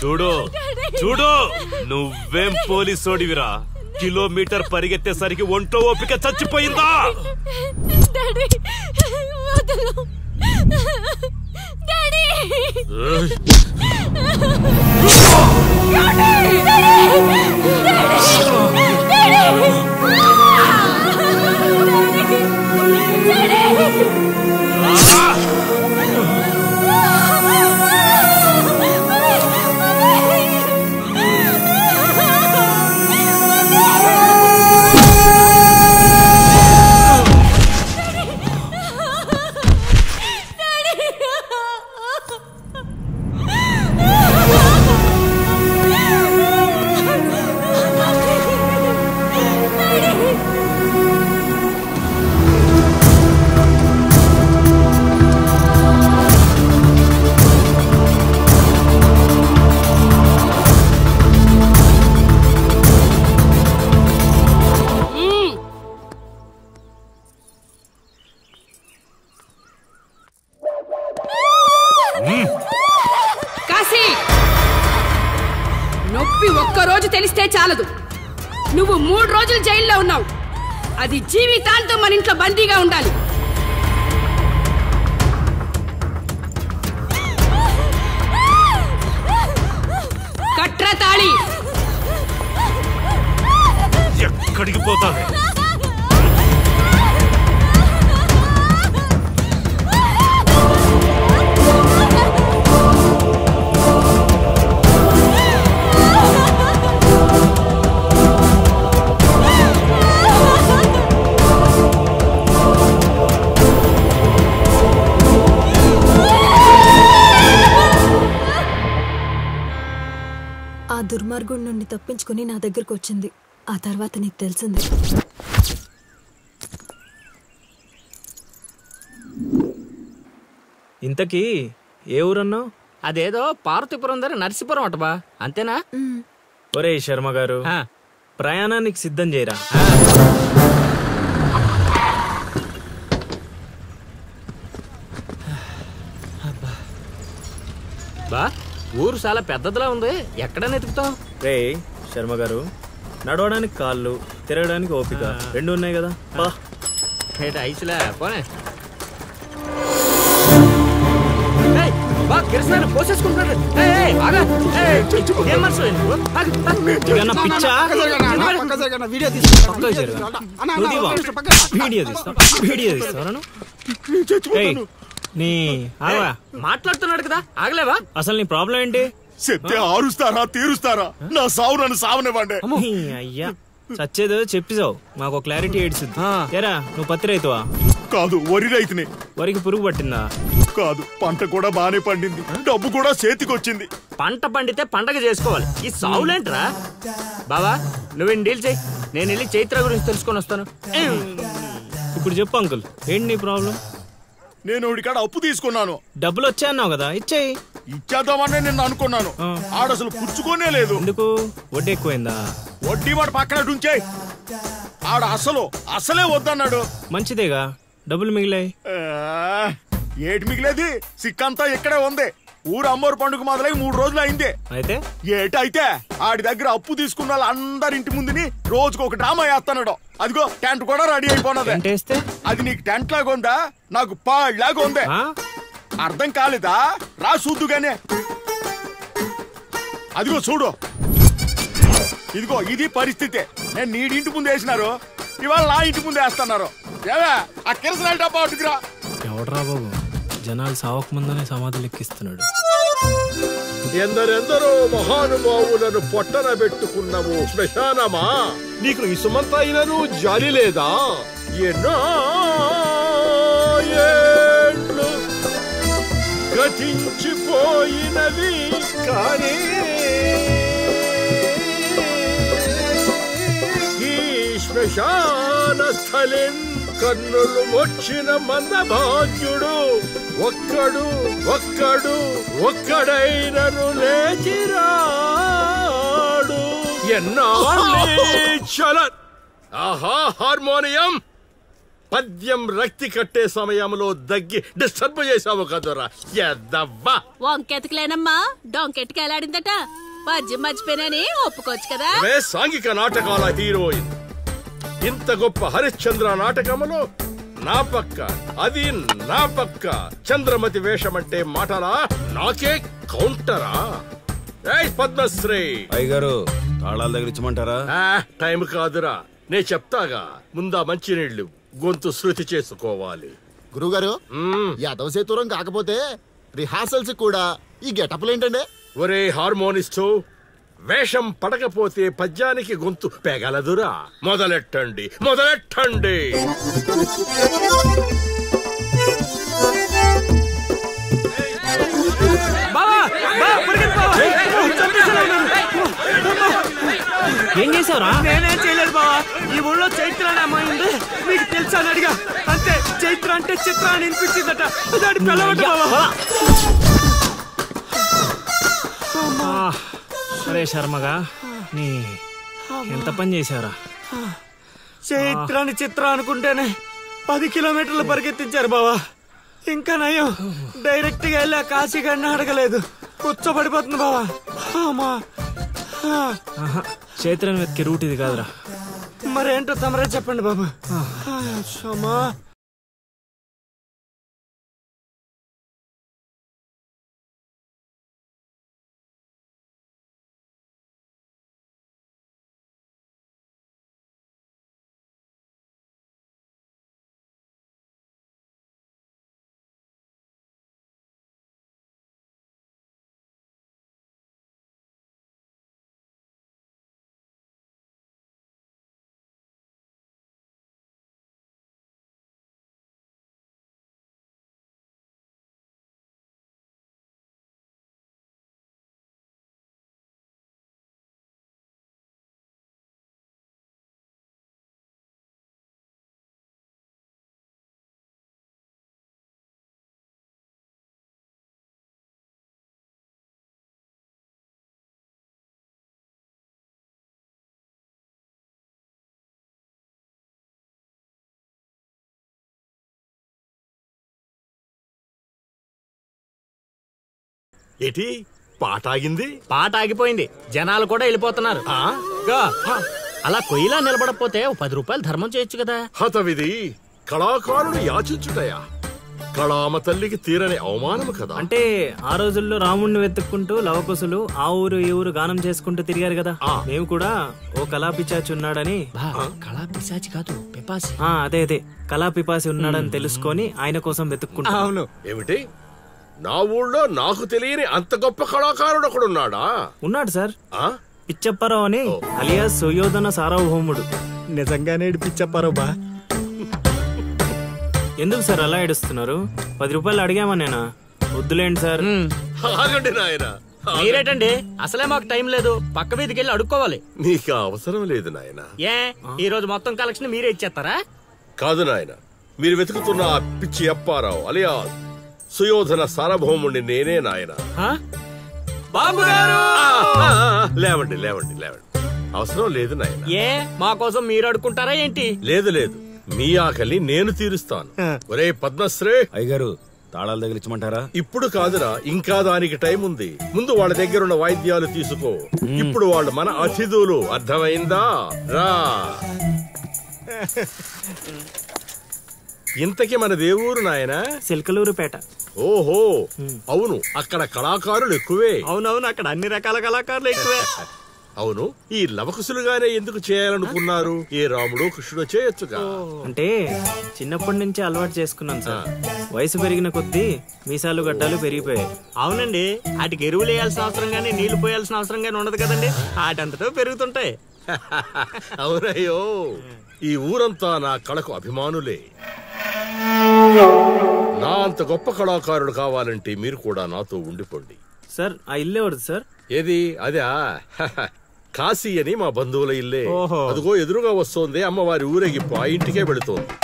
చూడు చూడు, నువ్వేం పోలీసోడివిరా? కిలోమీటర్ పరిగెత్తేసరికి ఒంట్లో ఓపిక చచ్చిపోయిందా? కాశీ, నొప్పి ఒక్కరోజు తెలిస్తే చాలదు. నువ్వు 3 రోజులు జైల్లో ఉన్నావు. అది జీవితాంతం మన ఇంట్లో బందీగా ఉండాలి. కట్రా తాళి. ఎక్కడికి పోతావే? ఆ దుర్మార్గుడి నుండి తప్పించుకుని నా దగ్గరకు వచ్చింది. ఆ తర్వాత నీకు తెలిసింది. ఇంతకీ ఏ ఊరన్నావు? అదేదో పార్వతీపురం దగ్గర నర్సీపురం అటబా, అంతేనా? ఒరే శర్మ గారు, ప్రయాణానికి సిద్ధం చేయరా. బా ఊరు చాలా పెద్దదిలా ఉంది, ఎక్కడ వెతుకుతాం? రే శర్మ గారు, నడవడానికి కాళ్ళు, తిరగడానికి ఓపిక రెండు ఉన్నాయి కదా. ఐసులా పోనే. బా కిరసనాలు పోసేసుకుంటున్నాడు. ఏం మనసు మాట్లాడుతున్నాడు కదా, ఆగలేవా? అసలు నీ ప్రాబ్లం ఏంటి? చెప్తే ఆరుస్తారా తీరుస్తారా? నా సావు నన్ను సావనివ్వండి. అయ్యా చచ్చేదో చెప్పిసావు, మాకు క్లారిటీ ఏడ్చిద్ది. ఏరా నువ్వు పత్తి రైతువా? కాదు, వరి రైతుని. వరికి పురుగు పట్టిందా? కాదు, పంట కూడా బానే పండింది, డబ్బు కూడా చేతికొచ్చింది. పంట పండితే పండగ చేసుకోవాలి, ఈ సావులేంట్రా? బావా నువ్వేం డీల్ చేయి, నేను వెళ్ళి చైత్ర గురించి తెలుసుకొని వస్తాను. ఇప్పుడు చెప్పు అంకుల్, ఏంటి నీ ప్రాబ్లం? నేను ఇడికాడ అప్పు తీసుకున్నాను. డబ్బులు వచ్చాయన్నావు కదా, ఇచ్చేయి. ఇచ్చేద్దామని నేను అనుకున్నాను, ఆడసలు పుచ్చుకోనే లేదు. ఎందుకు? వడ్డీ ఎక్కువైందా? వడ్డీ వాడు పక్కన ఉంచాయి, ఆడ అసలే వద్దన్నాడు. మంచిదేగా, డబ్బులు మిగిలాయి. ఏటి మిగిలేది? సిక్కంతా ఇక్కడే ఉంది. ఊరు అమ్మోరు పండుగ మొదలై 3 రోజులు అయింది. అయితే ఏటైతే ఆడి దగ్గర అప్పు తీసుకున్న వాళ్ళందరింటి ముందుని రోజుకు ఒక డ్రామా వేస్తున్నాడు. అదిగో టెంట్ కూడా రెడీ అయిపోయినది. అది నీకు టెంట్ లాగా ఉందా, నాకు పాళ్ళలాగా ఉంది. అర్థం కాలేదా? రా చూద్దుగానే. అదిగో చూడు, ఇదిగో ఇది పరిస్థితి. నేను నీడింటి ముందు వేసినారు, ఇవాళ నా ఇంటి ముందు వేస్తున్నారు. ఏవే ఆ కిరసనాల డబ్బా అటుకురా. ఎవడరా బాబు, జనాలు సావక ముందనే సమాధులు ఎక్కిస్తున్నాడు. ఎందరెందరో మహానుభావులను పొట్టన పెట్టుకున్నావు శ్మశానమా, నీకు ఇసుమంత అయినను జాలి లేదా? ఎన్నో ఏండ్లు గతించిపోయినవి కానీ ఈ శ్మశాన స్థలిం కన్నులు మొచ్చిన మందభాగ్యుడు ఒక్కడైనను లేచిరాడు. ఎన్నాళ్ళ ఆహా హార్మోనియం పద్యం రక్తి కట్టే సమయంలో దగ్గి డిస్టర్బ్ చేసావు కదరా ఎద్దవ్వా. వంకెతకలేనమ్మా, డొంకెట్టుకు ఎలాడిందట. పద్యం మర్చిపోయినని ఒప్పుకోవచ్చు కదా. సాంఘిక నాటకాల హీరోయిన్. ఇంత గొప్ప హరిశ్చంద్ర నాటకములో నా పక్క చంద్రమతి వేషమంటే మాటలా, నాకే కౌంటరా? పద్మశ్రీ అయ్యగారు తాళాల దగ్గర ఇచ్చమంటారా? టైం కాదురా, నే చెప్తాగా. ముందా మంచినీళ్లు, గొంతు శృతి చేసుకోవాలి. గురుగారు, యాదవ సేతురం కాకపోతే రిహార్సల్స్ కూడా ఈ గెటప్లేంటండి? ఒరే హార్మోనిస్టు, వేషం పడకపోతే పద్యానికి గొంతు పెగలదురా. మొదలెట్టండి. ఏం చేసావురా? నేనేం చేయలేదు బావా, ఈ ఊళ్ళో చైత్ర అనే అమ్మాయి ఉంది, మీకు తెలుసా అని అడిగా. అంతే, చైత్ర అంటే చిత్ర అని వినిపించిందట. దాని పిల్లవట బావా. అరే శర్మగా, నీ ఎంత పని చేశారా? చైత్రాన్ని చిత్ర అనుకుంటేనే 10 కిలోమీటర్లు పరిగెత్తించారు బావా. ఇంకా నయం, డైరెక్ట్ గా వెళ్ళి కాశీ గడిని అడగలేదు. కూర్చోబడిపోతుంది బావా. చైత్రాన్ని వెతికే రూట్ ఇది కాదురా. మరేంటో తమరే చెప్పండి బాబు. ఏటి పాట ఆగింది? పాట ఆగిపోయింది, జనాలు కూడా వెళ్ళిపోతున్నారు. అలా కొయ్యిలా నిలబడకపోతే 10 రూపాయలు ధర్మం చేయొచ్చు కదా. హతవిధి కళాకారుడు యాచించుటయా కళామ తల్లికి తీరని అవమానం కదా. అంటే ఆ రోజుల్లో రాముణ్ణి వెతుక్కుంటూ లవకుశులు ఆ ఊరు ఈ ఊరు గానం చేసుకుంటూ తిరిగారు కదా. మేము కూడా ఓ కళా పిశాచి ఉన్నాడని. కళా పిశాచి కాదు, పిపాసి. అదే అదే కళా పిపాసి ఉన్నాడని తెలుసుకొని ఆయన కోసం వెతుక్కుంటా. అవును. ఏమిటి, నా ఊళ్ళో నాకు తెలియని అంత గొప్ప కళాకారుడు ఒకడున్నాడా? ఉన్నాడు సార్, పిచ్చప్పారావు అని అలియాస్ సుయోధన సార్వభౌముడు. నిజంగానే పిచ్చప్పారావు బా. ఎందుకు సార్ అలా ఏడుస్తున్నారు? 10 రూపాయలు అడిగామా నేనా? వద్దులేండి సార్. ఆగండి నాయనా. మీరేటండి, అసలే మాకు టైం లేదు, పక్క వీధికి వెళ్ళి అడుక్కోవాలి. నీకు అవసరం లేదు నాయనా. ఏ ఈ రోజు మొత్తం కలెక్షన్ మీరే ఇచ్చేస్తారా? కాదు నాయన, మీరు వెతుకుతున్న ఆ పిచ్చి అప్పారావు అలియా సుయోధన సార్వభౌముడిని నేనే నాయన. బాబు గారు! లేవండి లేవండి లేవండి, అవసరం లేదు నాయన. ఏ మా కోసం మీరు అడుక్కుంటారా ఏంటి? లేదు లేదు, మీ ఆకలి నేను తీరుస్తాను. ఒరే పద్మశ్రీ అయ్యగారు, తాళాలు తగిలించమంటారా? ఇప్పుడు కాదురా, ఇంకా దానికి టైం ఉంది. ముందు వాళ్ళ దగ్గరున్న వాయిద్యాలు తీసుకో. ఇప్పుడు వాళ్ళు మన అతిథులు, అర్థమైందా? రా. ఇంతకీ మన దేవురు నాయన? సిల్కలూరుపేట. ఓహో, అవును, అక్కడ కళాకారులు ఎక్కువే. అవునవును, అక్కడ అన్ని రకాల కళాకారులు ఎక్కువే. అవును, ఈ లవకుశులుగానే ఎందుకు చేయాలనుకున్నారు? ఏ రాముడు కృష్ణుడు చేయొచ్చుగా. అంటే చిన్నప్పటి నుంచి అలవాటు చేసుకున్నాను సార్. వయసు పెరిగిన కొద్దీ మీసాలు గడ్డాలు పెరిగిపోయాయి. అవునండి, వాటికి ఎరువులు వేయాల్సిన అవసరం గానీ నీళ్లు పోయాల్సిన అవసరం గానీ ఉండదు కదండి, వాటంతటో పెరుగుతుంటాయి. అవునయ్యో, ఈ ఊరంతా నా కళకు అభిమానులే. నా అంత గొప్ప కళాకారుడు కావాలంటే మీరు కూడా నాతో ఉండిపోండి. సార్ ఆ ఇల్లే వద్దు సార్. ఏది? అదే కాశీ అని మా బంధువుల ఇల్లే. అదిగో ఎదురుగా వస్తోంది అమ్మవారి ఊరేగింపు, ఆ ఇంటికే వెళుతోంది.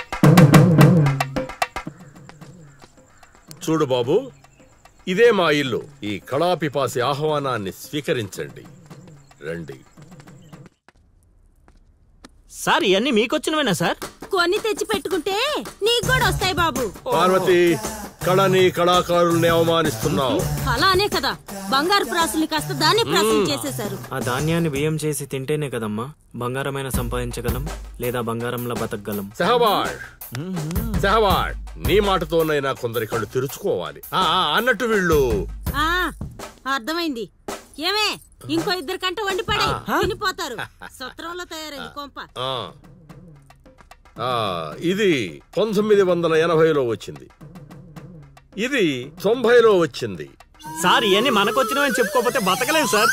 చూడు బాబు, ఇదే మా ఇల్లు. ఈ కళాపిపాసి ఆహ్వానాన్ని స్వీకరించండి. రండి. సార్ ఇవన్నీ మీకొచ్చినవేనా సార్? కొన్ని తెచ్చి పెట్టుకుంటే నీకు కూడా వస్తాయి బాబు. పార్వతి, కళని కళాకారుల్ని అవమానిస్తున్నావు. అలానే కదా, బంగారు ప్రాసుల్ని కాస్త ధాన్య ప్రాసులు చేసేశారు. ఆ ధాన్యాన్ని బియ్యం చేసి తింటేనే కదమ్మా బంగారమైన సంపాదించగలం, లేదా బంగారంలో బతకగలం. సెహవాడ్, సెహవాడ్, నీ మాటతోనైనా కొందరి కళ్ళు తెరుచుకోవాలి. అన్నట్టు వీళ్ళు అర్థమైంది. ఏమే, ఇంకో 2 కంట వండి పడే తినిపోతారు. సత్రంలో తయారైంది కొంప. ఇది 1980లో వచ్చింది, ఇది 90లో వచ్చింది. సార్ ఇవన్నీ మనకొచ్చినవని చెప్పుకోకపోతే బతకలేం సార్.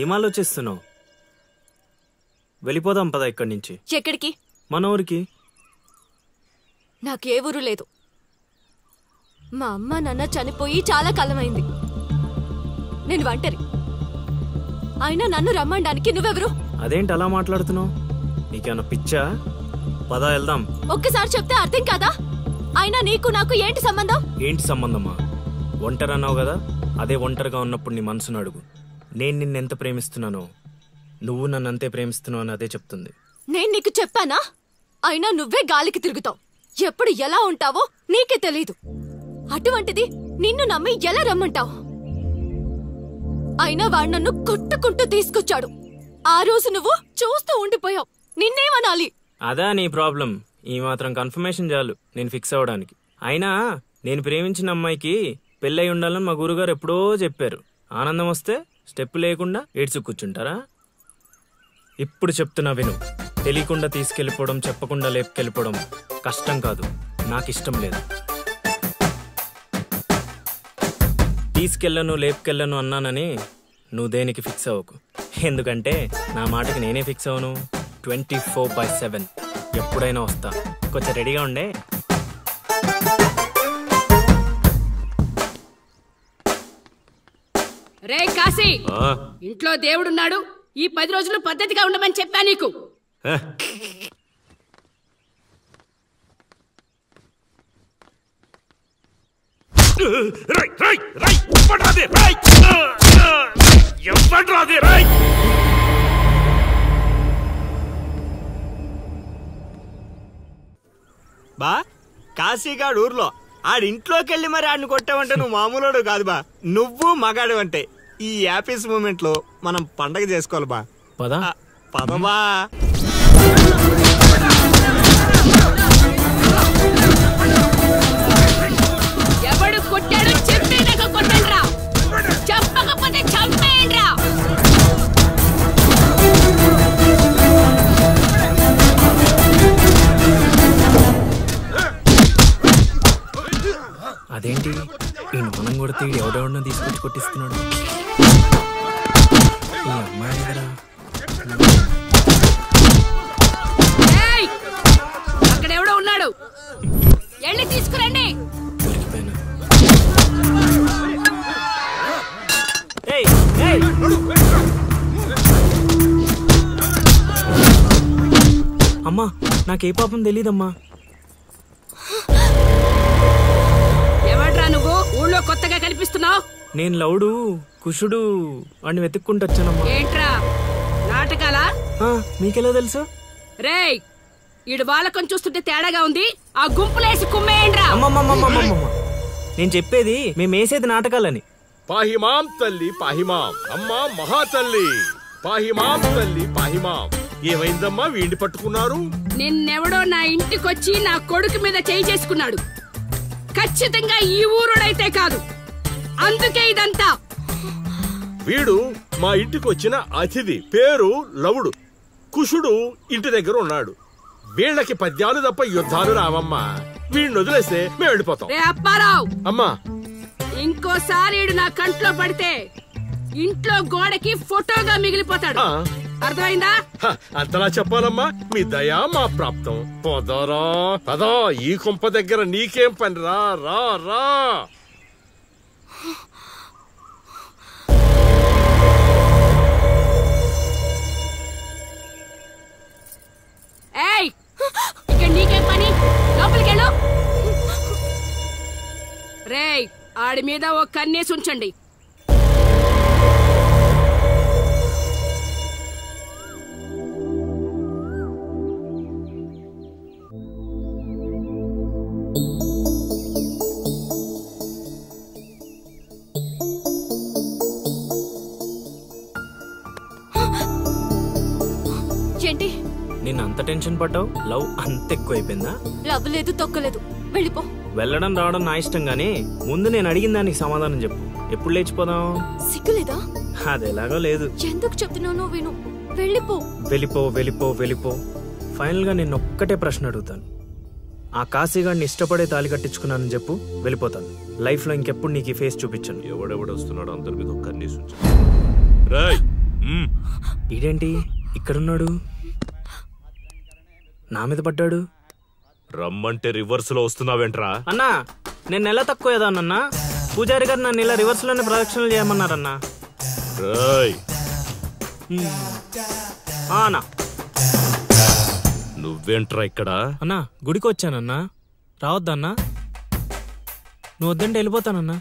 ఏం ఆలోచిస్తున్నావు? వెళ్ళిపోదాం పద ఇక్కడి నుంచి. ఎక్కడికి? మన ఊరికి. నాకే ఊరు లేదు. మా అమ్మ నాన్న చనిపోయి చాలా కాలమైంది. నేను ఒంటరి. అయినా నన్ను రమ్మడానికి నువ్వెవరు? అదేంటి అలా మాట్లాడుతున్నావు? నీకేమన్నా పిచ్చా? పద వెళ్దాం. ఒక్కసారి చెప్తే అర్థం కాదా? అయినా నీకు నాకు ఏంటి సంబంధం? ఏంటి సంబంధమా? ఒంటరి అన్నావు కదా, అదే ఒంటరిగా ఉన్నప్పుడు నీ మనసును అడుగు. నేను నిన్నెంత ప్రేమిస్తున్నానో నువ్వు నన్ను అంతే ప్రేమిస్తున్నావు అని అదే చెప్తుంది. నేను నీకు చెప్పానా? అయినా నువ్వే గాలికి తిరుగుతావు. ఎప్పుడు ఎలా ఉంటావో నీకే తెలీదు. అటువంటిది నిన్ను నమ్మి ఎలా రమ్మంటావు? అయినా వాడు నన్ను కొట్టుకుంటూ తీసుకొచ్చాడు. ఆ రోజు నువ్వు చూస్తూ ఉండిపోయావు. నిన్నేమనాలి? అదా నీ ప్రాబ్లం. ఈ మాత్రం కన్ఫర్మేషన్ చాలు నేను ఫిక్స్ అవ్వడానికి. అయినా నేను ప్రేమించిన అమ్మాయికి పెళ్ళై ఉండాలని మా గురుగారు ఎప్పుడో చెప్పారు. ఆనందం వస్తే స్టెప్ లేకుండా ఏడ్చు కూర్చుంటారా? ఇప్పుడు చెప్తున్నా విను. తెలియకుండా తీసుకెళ్ళిపోవడం, చెప్పకుండా లేపుకెళ్ళిపోవడం కష్టం కాదు, నాకు ఇష్టం లేదు. తీసుకెళ్ళను లేపుకెళ్ళను అన్నానని నువ్వు దేనికి ఫిక్స్ అవ్వకు. ఎందుకంటే నా మాటకి నేనే ఫిక్స్ అవ్వను. 24/7 ఎప్పుడైనా వస్తా. కొంచెం రెడీగా ఉండే. రే కాశీ, ఇంట్లో దేవుడున్నాడు. ఈ 10 రోజులు పద్ధతిగా ఉండమని చెప్పా నీకు. బా కాశీగాడు ఊర్లో ఆడింట్లోకి వెళ్ళి మరి ఆడిని కొట్టావంటే నువ్వు మామూలుడు కాదు బా. నువ్వు మగాడు అంటే ఈ హ్యాపీస్ మూమెంట్ లో మనం పండగ చేసుకోవాలి బా. పదబా. ఎవడు కొట్టాడు చెప్పేదాకా కొట్టండిరా, చెప్పకపోతే చంపేయండిరా. అదేంటి ఈ మనం కొడితే ఎవడెవడో తీసుకొచ్చి కొట్టిస్తున్నాడు? ఈ అమ్మాయి దగ్గర అక్కడెవడో ఉన్నాడు, వెళ్ళి తీసుకురండి. అమ్మా నాకే పాపం తెలీదమ్మా. ఎవడ్రా నువ్వు ఊళ్ళో కొత్తగా కనిపిస్తున్నావు? నేను లౌడు కుషుడు వాడిని వెతుక్కుంటూ వచ్చానమ్మా. ఏంట్రా నాటకాలా? మీకెలా తెలుసు? రేయ్ ఈడు బాలకం చూస్తుంటే తేడాగా ఉంది. ఆ గుంపులేసి కుమ్మేయండ్రా. నేను చెప్పేది మేమేసేది నాటకాలని. పాహిమాం తల్లి పాహిమాం, అమ్మా మహాతల్లి పాహిమాం తల్లి పాహిమాం. ఏమైందమ్మా వీడిని పట్టుకున్నారు? నిన్నెవడో నా ఇంటికొచ్చి నా కొడుకు మీద చేయి చేసుకున్నాడు. ఖచ్చితంగా ఈ ఊరోడైతే కాదు, అందుకే ఇదంతా. వీడు మా ఇంటికి వచ్చిన అతిథి, పేరు లవుడు. కుషుడు ఇంటి దగ్గర ఉన్నాడు. వీళ్ళకి పద్యాలు తప్ప యుద్ధాలు రావమ్మా. వీడిని వదిలేస్తే మేము వెళ్ళిపోతాం. రే అప్పారావు, అమ్మా ఇంకోసారి ఈడు నా కంట్లో పడితే ఇంట్లో గోడకి ఫోటోగా మిగిలిపోతాడు. అర్థమైందా? అంతలా చెప్పాలమ్మా. మీ దయా మా ప్రాప్తం. పోదారా పదా. ఈ కుంప దగ్గర నీకేం పని? రా రా రా. ఏయ్ ఇక్కడ నీకేం పని? లోపలికెళ్ళు. రేయ్ ఆడి మీద ఓ కన్నేసి ఉంచండి. ఏంటి నిన్ను అంత టెన్షన్ పడ్డావు? లవ్ అంత ఎక్కువైపోయిందా? లవ్ లేదు తొక్కలేదు, వెళ్ళిపో. వెళ్ళడం రావడం నా ఇష్టం గానీ ముందు నేను అడిగిన దానికి సమాధానం చెప్పు. ఎప్పుడు లేచిపోదాం? సిగ్గులేదా? అది ఎలాగో లేదు. ఎందుకు చెప్తున్నావు? విను, వెళ్ళిపో. వెళ్ళిపో వెళ్ళిపో వెళ్ళిపో. ఫైనల్ గా నేను ఒక్కటే ప్రశ్న అడుగుతాను. ఆ కాశీగాడిని ఇష్టపడే తాలి కట్టించుకున్నానని చెప్పు, వెళ్ళిపోతాను. లైఫ్ లో ఇంకెప్పుడు నీకు ఫేస్ చూపించాను. ఎవడెవడొస్తున్నాడు అందరి మీద కన్నీసు. ఇదేంటి ఇక్కడున్నాడు? నా మీద పడ్డాడు. రమ్మంటే రివర్స్ లో వస్తున్నావేంట్రా? అన్నా నేను నెల తక్కువ ఏదానన్నా. పూజారి గారు నన్ను ఇలా రివర్స్ లోనే ప్రదక్షిణలు చేయమన్నారన్నా. అన్నా నువ్వేంట్రా ఇక్కడ? అన్నా గుడికి వచ్చానన్నా, రావద్దన్నా. నువ్వు వద్దంటే వెళ్ళిపోతానన్నా.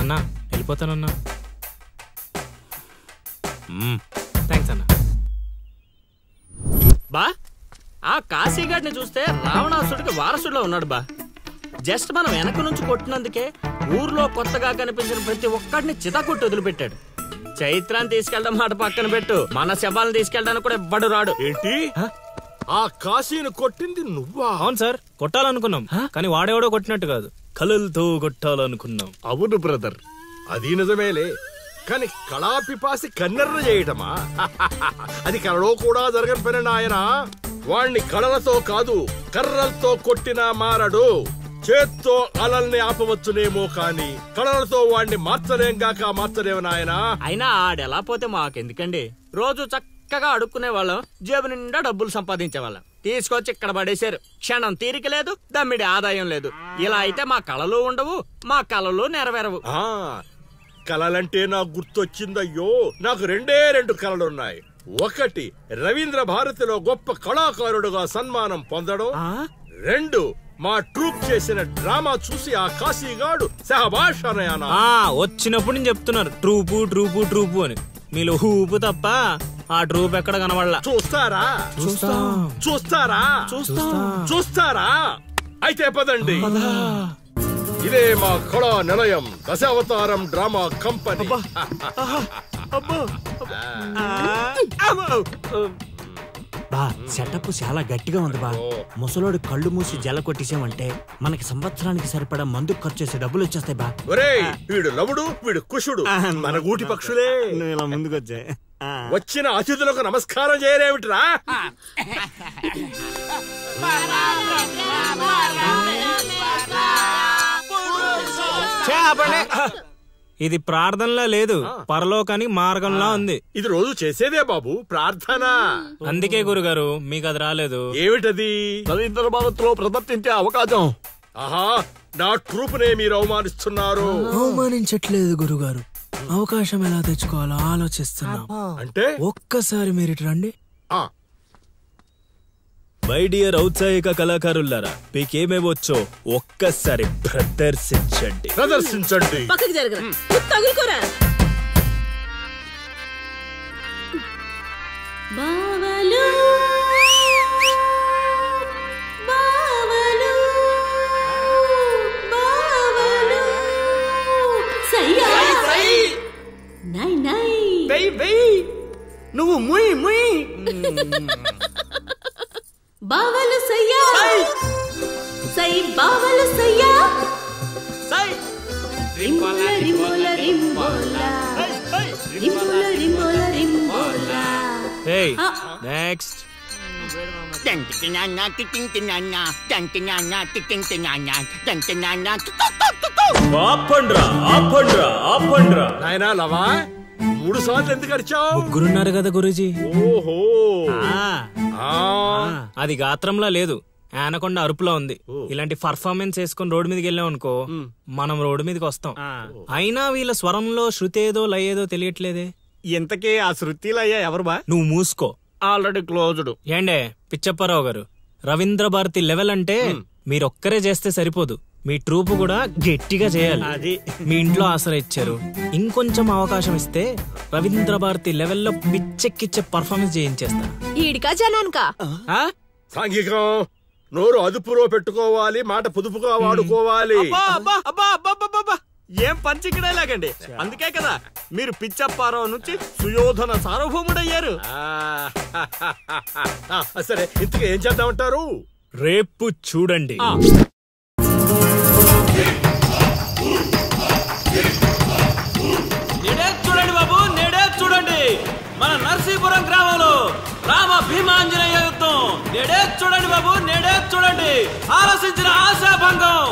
అన్నా వెళ్ళిపోతానన్నా. థ్యాంక్స్ అన్నా. బా ఆ కాశీగాడిని చూస్తే రావణాసుడికి వారసుడిలో ఉన్నాడు బా. జస్ట్ మనం వెనక నుంచి కొట్టినందుకే ఊర్లో కొత్తగా కనిపించిన ప్రతి ఒక్కడిని చితకొట్టి వదిలిపెట్టాడు. చైత్రాన్ని తీసుకెళ్ళడం మాట పక్కన పెట్టు, మన శవాలను తీసుకెళ్ళడానికి కూడా ఎవ్వడు రాడు. ఏంటి? ఆ కాశీని కొట్టింది నువ్వా? అవును సార్, కొట్టాలనుకున్నాం కానీ వాడెవడో కొట్టినట్టు కాదు, కలలతో కొట్టాలనుకున్నాం. అవును బ్రదర్, అది నిజమేలే. కానీ కళాపిపాసి కన్నెర్ర చేయటమా? అది కళలో కూడా జరగని పని నాయన. వాణ్ణి కళలతో కాదు కర్రలతో కొట్టినా మారడు. చేత్తో అలల్ని ఆపవచ్చునేమో కానీ కళలతో వాణ్ణి మార్చలేము నాయన. అయినా ఆడెలా పోతే మాకెందుకండి? రోజు చక్కగా అడుక్కునే వాళ్ళం, జేబు నిండా డబ్బులు సంపాదించే వాళ్ళం. తీసుకొచ్చి ఇక్కడ పడేశారు. క్షణం తీరిక లేదు, దమ్మిడి ఆదాయం లేదు. ఇలా అయితే మా కళలు ఉండవు, మా కళలు నెరవేరవు. కళలంటే నాకు గుర్తొచ్చిందయ్యో, నాకు రెండు కళలున్నాయి. ఒకటి రవీంద్ర భారతిలో గొప్ప కళాకారుడుగా సన్మానం పొందడం. 2 మా ట్రూప్ చేసిన డ్రామా చూసి ఆ కాశీగాడు సహబాష్ అనయానా. వచ్చినప్పుడు నేను చెప్తున్నారు ట్రూపు ట్రూపు ట్రూపు అని. మీలో ఊపు తప్ప ఆ ట్రూప్ ఎక్కడ కనబడలా. చూస్తారా? అయితే పదండి. ఇదే మా కళా నిలయం, దశావతారం డ్రామా కంపెనీ. బా సెటప్ చాలా గట్టిగా ఉంది బా. ముసలోడు కళ్ళు మూసి జల కొట్టేసామంటే మనకి సంవత్సరానికి సరిపడా మందు ఖర్చు చేసే డబ్బులు వచ్చేస్తాయి బా. ఒరేయ్, వీడు లవుడు, వీడు కుషుడు, మన గూటి పక్షులే. ఇలా ముందుకొచ్చే వచ్చిన అతిథులకు నమస్కారం చేయలేమిట్రా? ఇది ప్రార్థనలా లేదు, పరలోకానికి మార్గంలా ఉంది. ఇది రోజు చేసేదే బాబు ప్రార్థన. అందుకే గురుగారు మీకు అది రాలేదు. ఏమిటది? రవీంద్ర భారత్లో ప్రదర్శించే అవకాశం. ఆహా, నా ట్రూపునే మీరు అవమానిస్తున్నారు. అవమానించట్లేదు గురుగారు, అవకాశం ఎలా తెచ్చుకోవాలో ఆలోచిస్తున్నాం. అంటే ఒక్కసారి మీరు ఇటు రండి. మై డియర్ ఔత్సాహిక కళాకారులారా, మీకేమేమొచ్చో ఒక్కసారి ప్రదర్శించండి. పక్కకి జరగరా, తగులుకోరా. బావలు బావలు బావలు సయ్యా నై నై వెయ్ నువ్వు ముయ్ ముయ్. బావలు సయ్యా సై బావలు సయ్యా సై రింబోల రింబోల రింబోల రింబోల రింబోల రింబోల. Hey, next. నాయనా లవా, 3 సార్లు ఎందుకు అరిచావు? ముగ్గురున్నారు కదా గురూజీ. ఓహో, అది గాత్రంలా లేదు, ఆనకొండ అరుపులో ఉంది. ఇలాంటి పర్ఫార్మెన్స్ వేసుకుని రోడ్డు మీదకి వెళ్ళాం అనుకో, మనం రోడ్డు మీదకి వస్తాం. అయినా వీళ్ళ స్వరంలో శృతి ఏదో లయ ఏదో తెలియట్లేదే. ఇంతకీ ఆ శృతిలయ్యా ఎవరు బా? నువ్వు మూసుకో, ఆల్రెడీ క్లోజ్డ్. ఏండే పిచ్చప్పారావు గారు, రవీంద్ర భారతి లెవెల్ అంటే మీరొక్కరే చేస్తే సరిపోదు, మీ ట్రూప్ కూడా గట్టిగా చేయాలి. అది మీ ఇంట్లో ఆసరా ఇచ్చారు, ఇంకొంచెం అవకాశం ఇస్తే రవీంద్ర భారతి లెవెల్లో పిచ్చెక్కిచ్చే పర్ఫార్మెన్స్ చేయించేస్తా. ఈడికా జనానికా? సాంఘికం, నోరు అదుపులో పెట్టుకోవాలి, మాట పొదుపుగా వాడుకోవాలి. ఏం పంచికడే లాగండి. అందుకే కదా మీరు పిచ్చప్పారావు నుంచి సుయోధన సార్వభౌముడయ్యారు. సరే, ఇంతకీ ఏం చేద్దామంటారు? రేపు చూడండి. నేడే చూడండి బాబు, నేడే చూడండి మన నర్సీపురం గ్రామంలో రామ భీమాంజనేయ యుద్ధం. నేడే చూడండి బాబు, నేడే చూడండి ఆలోచించిన ఆశాభంగం.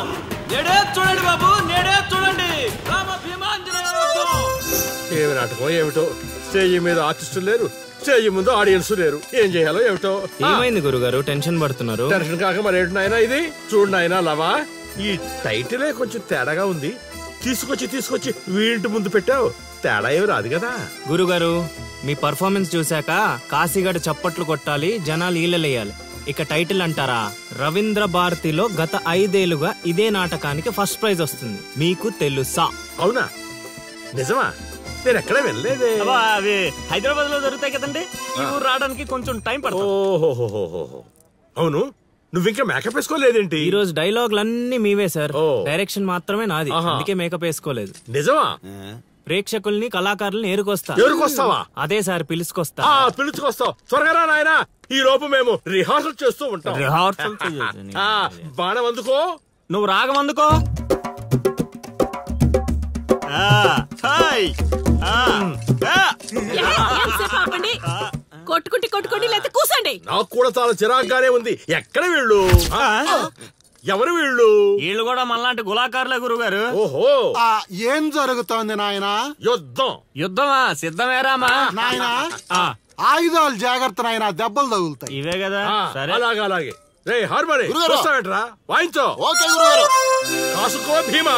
నేడే చూడండి బాబు, నేడే చూడండి రామ భీమాంజనేయ యుద్ధం. ఏమి నాటకం ఏమిటో, స్టేజ్ మీద ఆర్టిస్టులు లేరు, స్టేజ్ ముందు ఆడియన్స్ లేరు, ఏం చేయాలో ఏమిటో. ఏమైంది గురుగారు, టెన్షన్ పడుతున్నారు? టెన్షన్ కాక మరేంటి నాయనా ఇది? చూడు నాయనా లవా, ఈ టైటిలే కొంచెం తేడాగా ఉంది. తీసుకొచ్చి వీంటి ముందు పెట్టావు, తేడా ఏమి రాదు కదా. గురుగారు, మీ పర్ఫార్మెన్స్ చూశాక కాశీగడ చప్పట్లు కొట్టాలి, జనాలు ఈలలేయాలి. ఇక టైటిల్ అంటారా, రవీంద్ర భారతిలో గత 5 ఏళ్లుగా ఇదే నాటకానికి ఫస్ట్ ప్రైజ్ వస్తుంది. మీకు తెలుసా? అవునా? నిజమా? నేను ఎక్కడ వెళ్ళలేదే. అవి హైదరాబాద్ లో జరుగుతాయి కదండి, ఈ ఊరు రావడానికి కొంచెం టైం పడుతుంది. ఓహో, అవును, నువ్వింకా మేకప్ వేసుకోలేదేంటి? ఈ రోజు డైలాగులన్నీ మీవే సార్, డైరెక్షన్ మాత్రమే నాది, అందుకే మేకప్ వేసుకోలేదు. నిజమా? ప్రేక్షకుల్ని కళాకారుల్ని ఏరుకొస్తా. ఏరుకొస్తావా? అదే సార్, పిలుచుకొస్తా. పిలుచుకొస్తావు. త్వరగా రా నాయనా, ఈ లోపు మేము రిహార్సల్ చేస్తూ ఉంటాం. రిహార్సల్ బాణం అందుకో. నువ్వు రాగం అందుకో. కొట్టుకుంటే లేకపోతే కూసండి. నాకు కూడా చాలా చిరాగ్గానే ఉంది. ఎక్కడ వీళ్ళు? ఎవరు వీళ్ళు? వీళ్ళు కూడా మనలాంటి గులాకారులే గురుగారు. ఓహో, ఏం జరుగుతోంది నాయనా? యుద్ధమా? సిద్ధమేరామా నాయనా? ఆయుధాలు జాగ్రత్త నాయనా, దెబ్బలు తగులుతాయి. ఇవే కదా. సరే, అలాగే. రే హార్మోని వస్తావేట్రా? వాయించో. ఓకే గురుగారు. కాసుకో భీమా.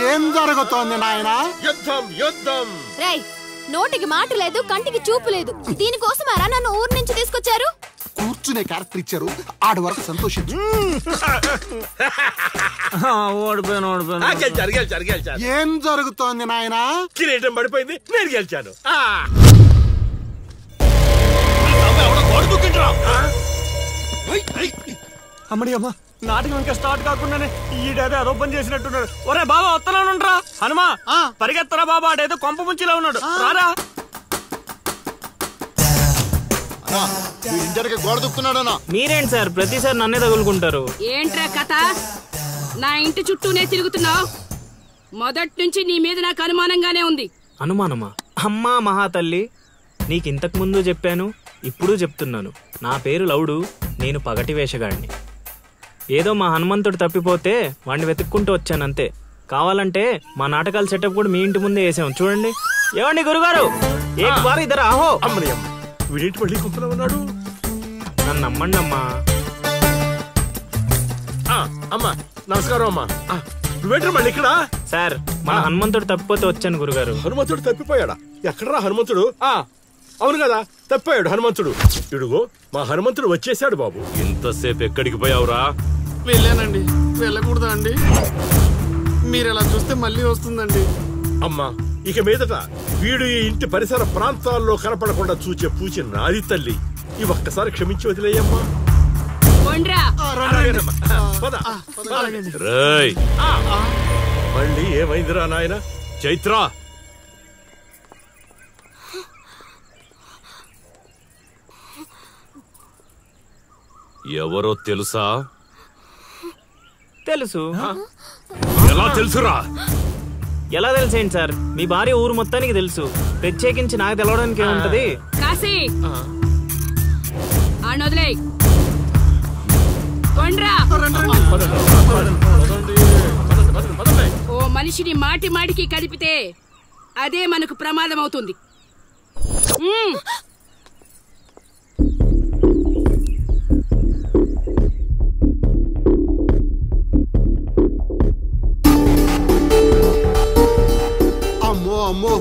ఏం జరుగుతోంది నాయనా? యుద్ధం. రేయ్, నోటికి మాట లేదు, కంటికి చూపు లేదు. దీనికోసమారా నన్ను ఊరు నుంచి తీసుకొచ్చారు? కూర్చునే క్యారెక్టర్ ఇచ్చారు, ఆడి వరకు సంతోషించు. గెలిచారు. ఏం జరుగుతోంది నాయనా? కిరీటం పడిపోయింది, నేను గెలిచాను. అమ్మడి అమ్మ, నాటకం ఇంకా స్టార్ట్ కాకుండానే ఈడేదో అదోపని చేసినట్టున్నాడు. ఒరే బాబా, వస్తున్నానుండ్రా. హనుమా, పరిగెత్తరా బాబా, ఆడేదో కొంప ముంచిలా ఉన్నాడు. రారా. గోడ దుక్కున్నాడనా? మీరేంటి సార్ ప్రతిసారి నన్నే తగులుకుంటారు? ఏంట్రా కథ? నా ఇంటి చుట్టూనే తిరుగుతున్నావు. మొదటి నుంచి నీ మీద నాకు అనుమానంగానే ఉంది. అనుమానమా? అమ్మా మహాతల్లి, నీకింతకు ముందు చెప్పాను, ఇప్పుడు చెప్తున్నాను. నా పేరు లవుడు, నేను పగటి వేషగాడిని. ఏదో మా హనుమంతుడు తప్పిపోతే వాడిని వెతుక్కుంటూ వచ్చానంతే. కావాలంటే మా నాటకాల సెటప్ కూడా మీ ఇంటి ముందే వేసాం, చూడండి. ఏమండి గురుగారు, ఇద్దరు ఆహో. వీడింటి మళ్ళీ కుప్పలో ఉన్నాడు. నన్ను నమ్మండి అమ్మా. అమ్మా నమస్కారం. అమ్మా నువ్వేంటి మళ్ళీ ఇక్కడ? సార్, మన హనుమంతుడు తప్పిపోతే వచ్చాను గురుగారు. హనుమంతుడు తప్పిపోయాడా? ఎక్కడరా హనుమంతుడు? అవును కదా, తప్పాడు హనుమంతుడు. ఇడుగో మా హనుమంతుడు వచ్చేసాడు బాబు. ఇంతసేపు ఎక్కడికి పోయావురా? వెళ్ళానండి. వెళ్ళకూడదా అండి? మీరు ఎలా చూస్తే మళ్ళీ వస్తుందండి. అమ్మా, ఇక మీదట వీడు ఈ ఇంటి పరిసర ప్రాంతాల్లో కనపడకుండా చూచే పూచి నాది తల్లి. ఈ ఒక్కసారి క్షమించి వదిలేయమ్మా. మళ్ళీ ఏమైందిరా నాయన? చైత్ర, ఎవరో తెలుసా? తెలుసు. ఎలా తెలుసురా? ఎలా తెలుసేంటి సార్, మీ భార్య ఊరు మొత్తానికి తెలుసు. ప్రత్యేకించి నాకు తెలవడానికి ఏముంటది? కాశీ, ఆడొదిలే. ఓ మనిషిని మాటి మాటికి కదిపితే అదే మనకు ప్రమాదం అవుతుంది. అమ్మో,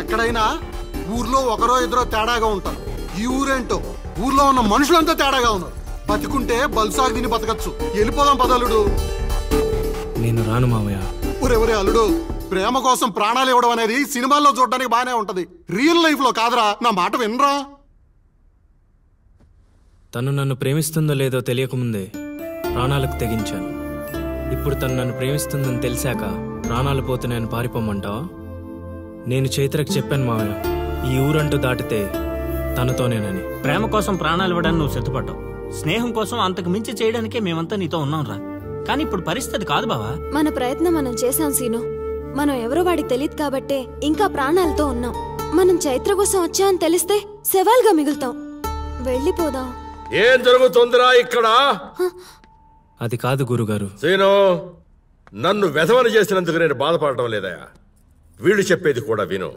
ఎక్కడైనా ఊర్లో ఒకరో ఇద్దరో తేడాగా ఉంటారు. ఈ ఊరేంటో ఊర్లో ఉన్న మనుషులంతా తేడాగా ఉన్నారు. బతికుంటే బల్సాగు తిని బతకచ్చు. వెళ్ళిపోదాం పదలుడు. నేను రాను మావయ్య. ఒరే అల్లుడు, ప్రేమ కోసం ప్రాణాలు ఇవ్వడం అనేది సినిమాల్లో చూడడానికి బానే ఉంటది, రియల్ లైఫ్ లో కాదురా. నా మాట వినరా? తను నన్ను ప్రేమిస్తుందో లేదో తెలియకముందే ప్రాణాలకు తెగించాను. ఇప్పుడు తను నన్ను ప్రేమిస్తుందని తెలిసాక ప్రాణాలు పోతున్నాయని పారిపోమంటావా? నేను చైత్రకు చెప్పాను మావయ్య, ఈ ఊరంటూ దాటితే తనతోనేనని. ప్రేమ కోసం ప్రాణాలు ఇవ్వడానికి నువ్వు సిద్ధపడ్డావు. స్నేహం కోసం అంతకు మించి చేయడానికే మేమంతా నీతో ఉన్నాం రా. కానీ ఇప్పుడు పరిస్థితి కాదు బావా. మన ప్రయత్నం మనం చేశాం సీను. మనం ఎవరో వాడికి తెలియదు కాబట్టే ఇంకా ప్రాణాలతో ఉన్నాం. మనం చైత్ర కోసం వచ్చామని తెలిస్తే శవాలుగా మిగులుతాం. వెళ్ళిపోదాం. ఏం జరుగుతుందిరా ఇక్కడ? అది కాదు గురుగారు. సీను, నన్ను వెధవని చేసినందుకు నేను బాధపడటం లేదయా. వీళ్ళు చెప్పేది కూడా విను.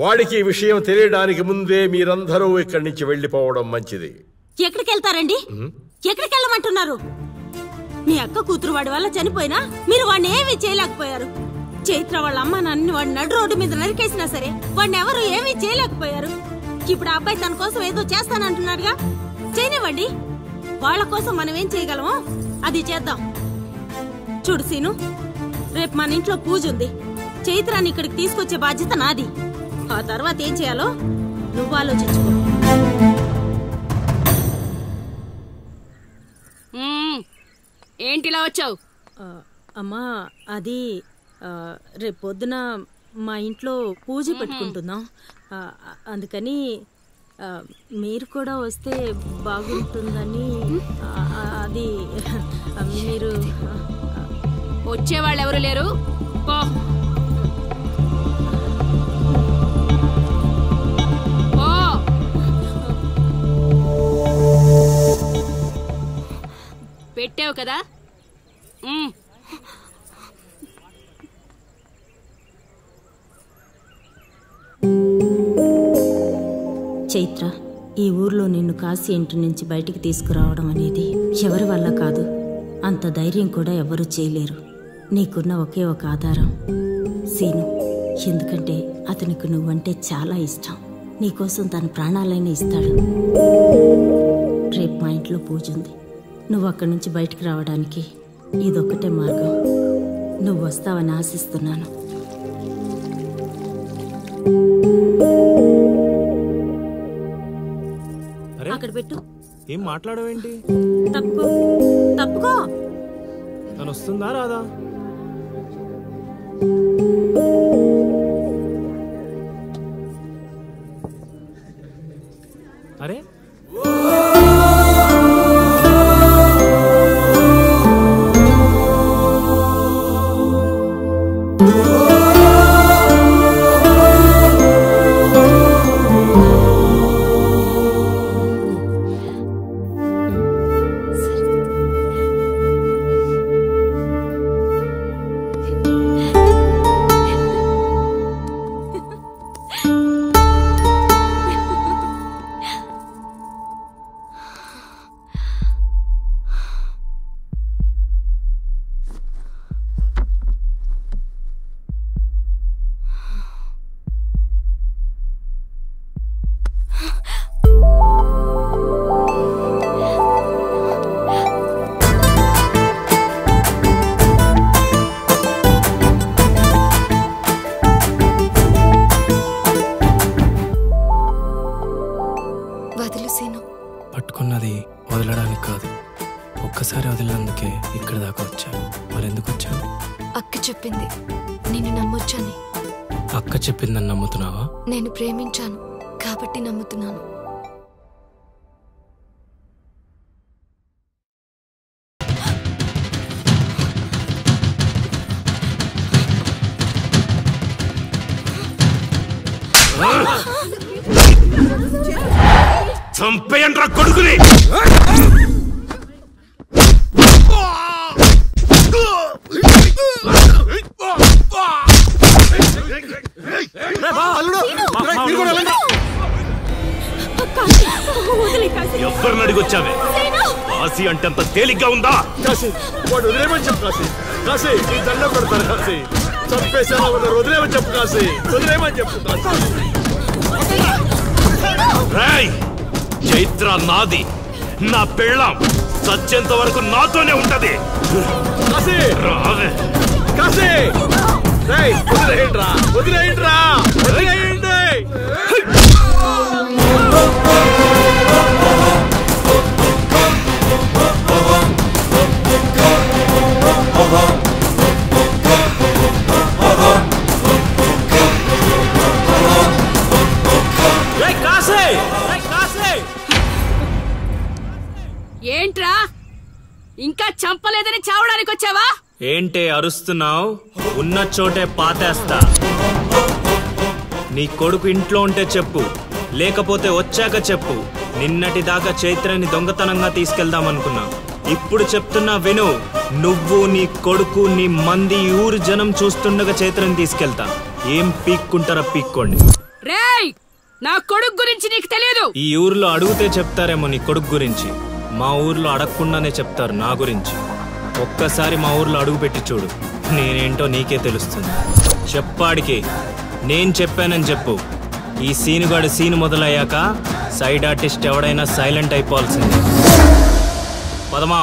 వాడికి ఈ విషయం తెలియడానికి ముందే మీరందరూ ఇక్కడి నుంచి వెళ్ళిపోవడం మంచిది. ఎక్కడికి వెళ్తారండి? ఎక్కడికి వెళ్ళమంటున్నారు? మీ అక్క కూతురు వాడి వల్ల చనిపోయినా మీరు వాడిని ఏమీ చేయలేకపోయారు. చైత్ర వాళ్ళ అమ్మ నాన్నని వాడి నడు రోడ్డు మీద నరికేసినా సరే వాడిని ఎవరు ఏమీ చేయలేకపోయారు. ఇప్పుడు ఆ అబ్బాయి తన కోసం ఏదో చేస్తానంటున్నాడుగా, చేయనివ్వండి. వాళ్ళ కోసం మనం ఏం చేయగలమో అది చేద్దాం. చూడు సీను, రేపు మన ఇంట్లో పూజ ఉంది. చైత్రాన్ని ఇక్కడికి తీసుకొచ్చే బాధ్యత నాది. ఆ తర్వాత ఏం చేయాలో నువ్వు ఆలోచించుకో. ఏంటిలా వచ్చావు? అమ్మా అది రేపు పొద్దున మా ఇంట్లో పూజ పెట్టుకుంటున్నాం. అందుకని మీరు కూడా వస్తే బాగుంటుందని. అది మీరు వచ్చేవాళ్ళు ఎవరు లేరు. పో పెట్టావు కదా. చైత్ర, ఈ ఊర్లో నిన్ను కాశీ ఇంటి నుంచి బయటికి తీసుకురావడం అనేది ఎవరి వల్ల కాదు. అంత ధైర్యం కూడా ఎవరు చేయలేరు. నీకున్న ఒకే ఒక ఆధారం సీను. ఎందుకంటే అతనికి నువ్వంటే చాలా ఇష్టం. నీకోసం తన ప్రాణాలైనా ఇస్తాడు. రేపు మా ఇంట్లో పూజ ఉంది. నువ్వు అక్కడి నుంచి బయటికి రావడానికి ఇదొక్కటే మార్గం. నువ్వు వస్తావని ఆశిస్తున్నాను. అక్కడ పెట్టు. ఏం మాట్లాడవేంటి? తప్పుకో తప్పుకో. తను వస్తుందా రాదా? అరే పట్టుకున్నది వదలడానికి కాదు, ఒక్కసారి వదిలినందుకే ఇక్కడ దాకా వచ్చాను. మరెందుకు వచ్చాను? అక్క చెప్పింది నిన్ను నమ్మొచ్చని. అక్క చెప్పిందని నమ్ముతున్నావా? నేను ప్రేమించాను కాబట్టి నమ్ముతున్నాను. చంపేయండ్రా కొడుకుని. ఎవరిని అడిగొచ్చావే? కాశీ అంటే అంత తేలిగ్గా ఉందా? కాశీ వాడు వదిలేమని చెప్పు. కాశీ కాశీ నీ దండ కొడతాను. కాశీ చంపేసా వదిలేమని చెప్పు. కాశీ వదిలేమని చెప్పు. చైత్ర నాది, నా పెళ్ళాం. చచ్చేంత వరకు నాతోనే ఉంటది. కాశీ వదిలేయండిరా, వదిలేయండిరా, వదిలేయండి. ఏంట్రా ఇంకా చంపలేదని చావడానికి వచ్చావా? ఏంటే అరుస్తున్నావు? ఉన్న చోటే పాతేస్తా. నీ కొడుకు ఇంట్లో ఉంటే చెప్పు, లేకపోతే వచ్చాక చెప్పు. నిన్నటి దాకా చైత్రని దొంగతనంగా తీసుకెళ్దామనుకున్నా. ఇప్పుడు చెప్తున్నా విను. నువ్వు, నీ కొడుకు, నీ మంది ఊరు జనం చూస్తుండగా చైత్రని తీసుకెళ్తా. ఏం పీక్కుంటారా పీక్కోండి. రేయ్, నా కొడుకు గురించి నీకు తెలియదు. ఈ ఊర్లో అడిగితే చెప్తారేమో నీ కొడుకు గురించి. మా ఊర్లో అడగకుండానే చెప్తారు నా గురించి. ఒక్కసారి మా ఊర్లో అడుగు పెట్టి చూడు, నేనేంటో నీకే తెలుస్తుంది. చెప్పాడికి నేను చెప్పానని చెప్పు. ఈ సీనుగాడు సీను మొదలయ్యాక సైడ్ ఆర్టిస్ట్ ఎవడైనా సైలెంట్ అయిపోవాల్సింది. పదమా.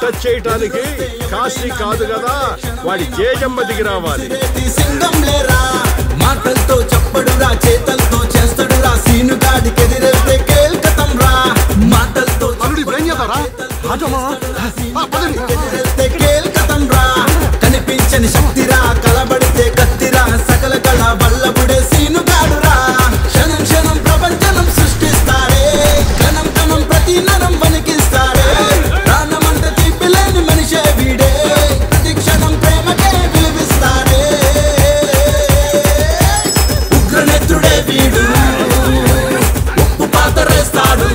టచ్ చేయటానికి కాశీ కాదు కదా, వాడి జేజమ్మ దిగి రావాలి. మాటలతో చెప్పడురా, చేతలతో చేస్తాడురా, సీనుగాడికి ఎదిరేస్తే కేల్కతం రా. మాటలతో ఎదిరేస్తే కేల్కతం రా. కనిపించని శక్తిరా, కలబడితే కత్తిరా, సకల కళ వల్లబుడే సీనుగాడురా. క్షణం క్షణం ప్రపంచనం సృష్టిస్తాడే, కణం కణం ప్రతి నరం వణికిస్తాడే. ప్రాణమంటే తీపిలేని మనిషే వీడే, ప్రతి క్షణం ప్రేమకే విలువిస్తాడే. ఉగ్రనేత్రుడే వీడు, ఉప్పు పాతరేస్తాడు.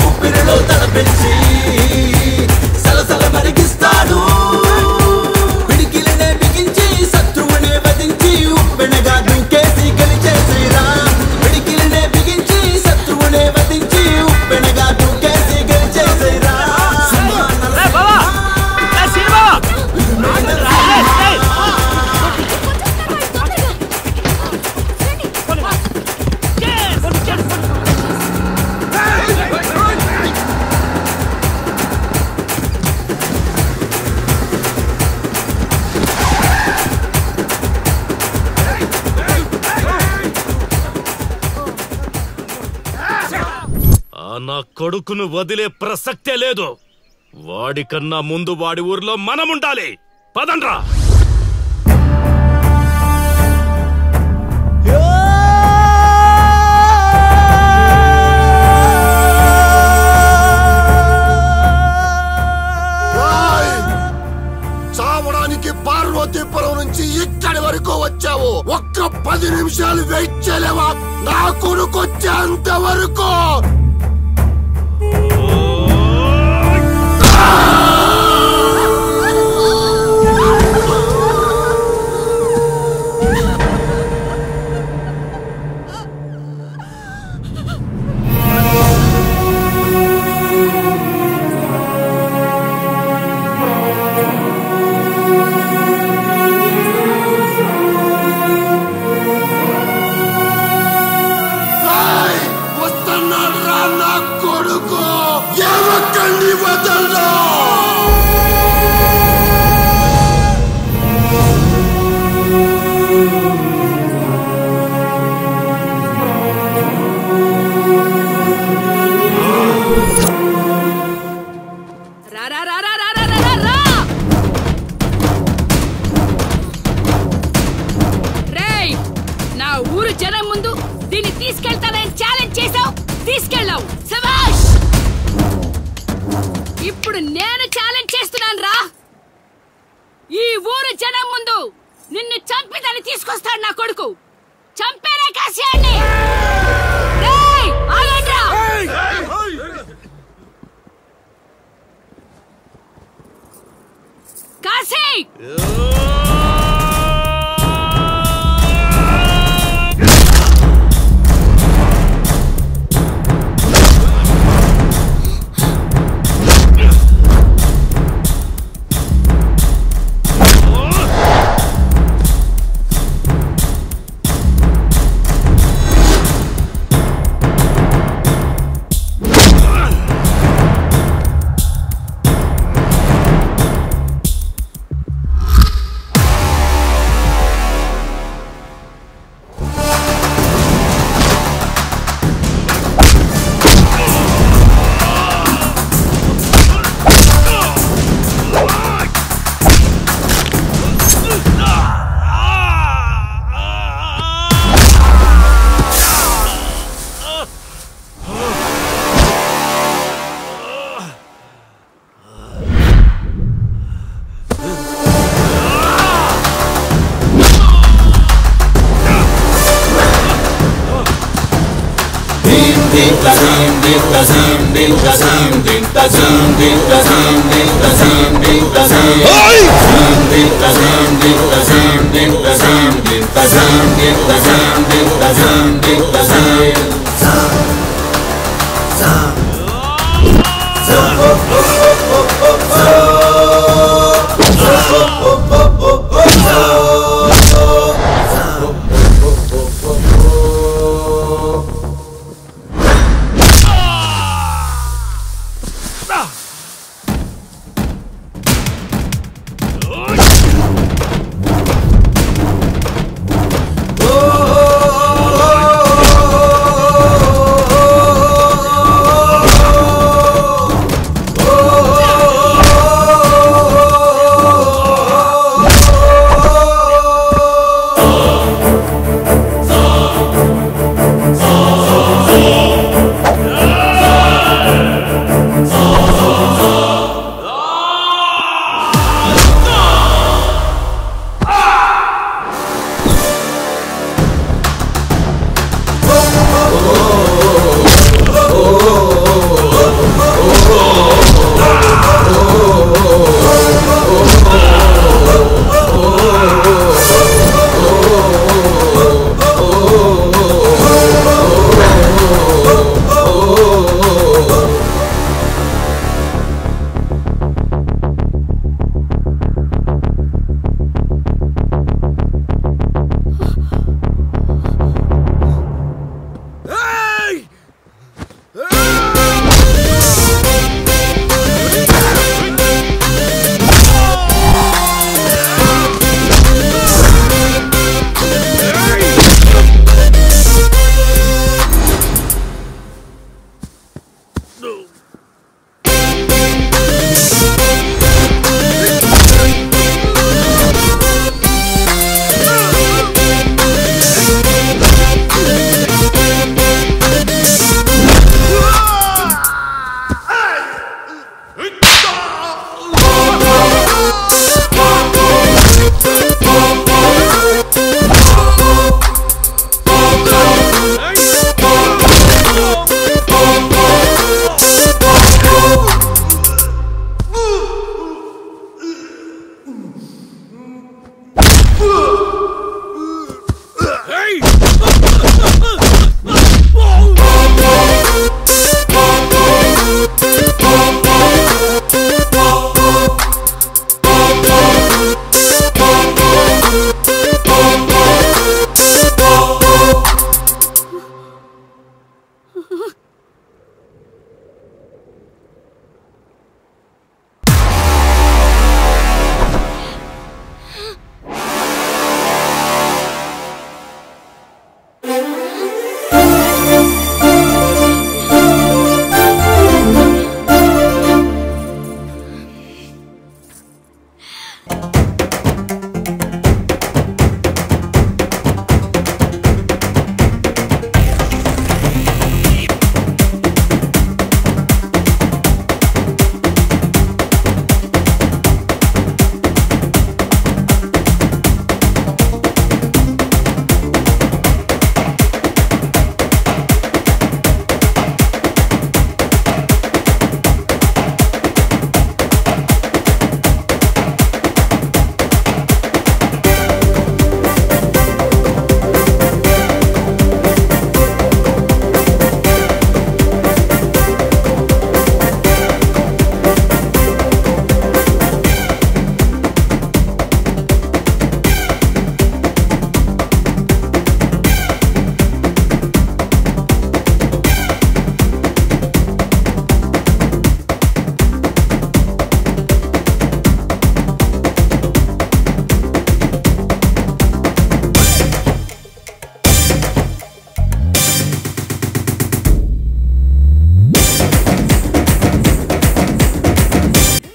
ఉప్పిరిలో తలపెంచి సలసల మరిగిస్తాడు. పిడికిలనే బిగించి శత్రువునే వధించి ఉప్పెనగా దూకేసి గెలిచేసిరా. పిడికిలనే బిగించి శత్రువునే వధించి ఉప్పెనగా దూకేసి గెలిచేసిరా. నా కొడుకును వదిలే ప్రసక్తే లేదు. వాడికన్నా ముందు వాడి ఊర్లో మనముండాలి. పదండ్రా. చావడానికి పార్వతీపురం నుంచి ఇక్కడి వరకు వచ్చావు. ఒక్క 10 నిమిషాలు వెయిట్ చేయలేవా? నా కొడుకు వచ్చేంత వరకు. ఇప్పుడు నేను ఛాలెంజ్ చేస్తున్నాను రా. ఈ ఊరు జనం ముందు నిన్ను చంపిదని తీసుకొస్తాడు నా కొడుకు. చంపేరే కాశీని. రేయ్ ఆగండ్రా. కాశీ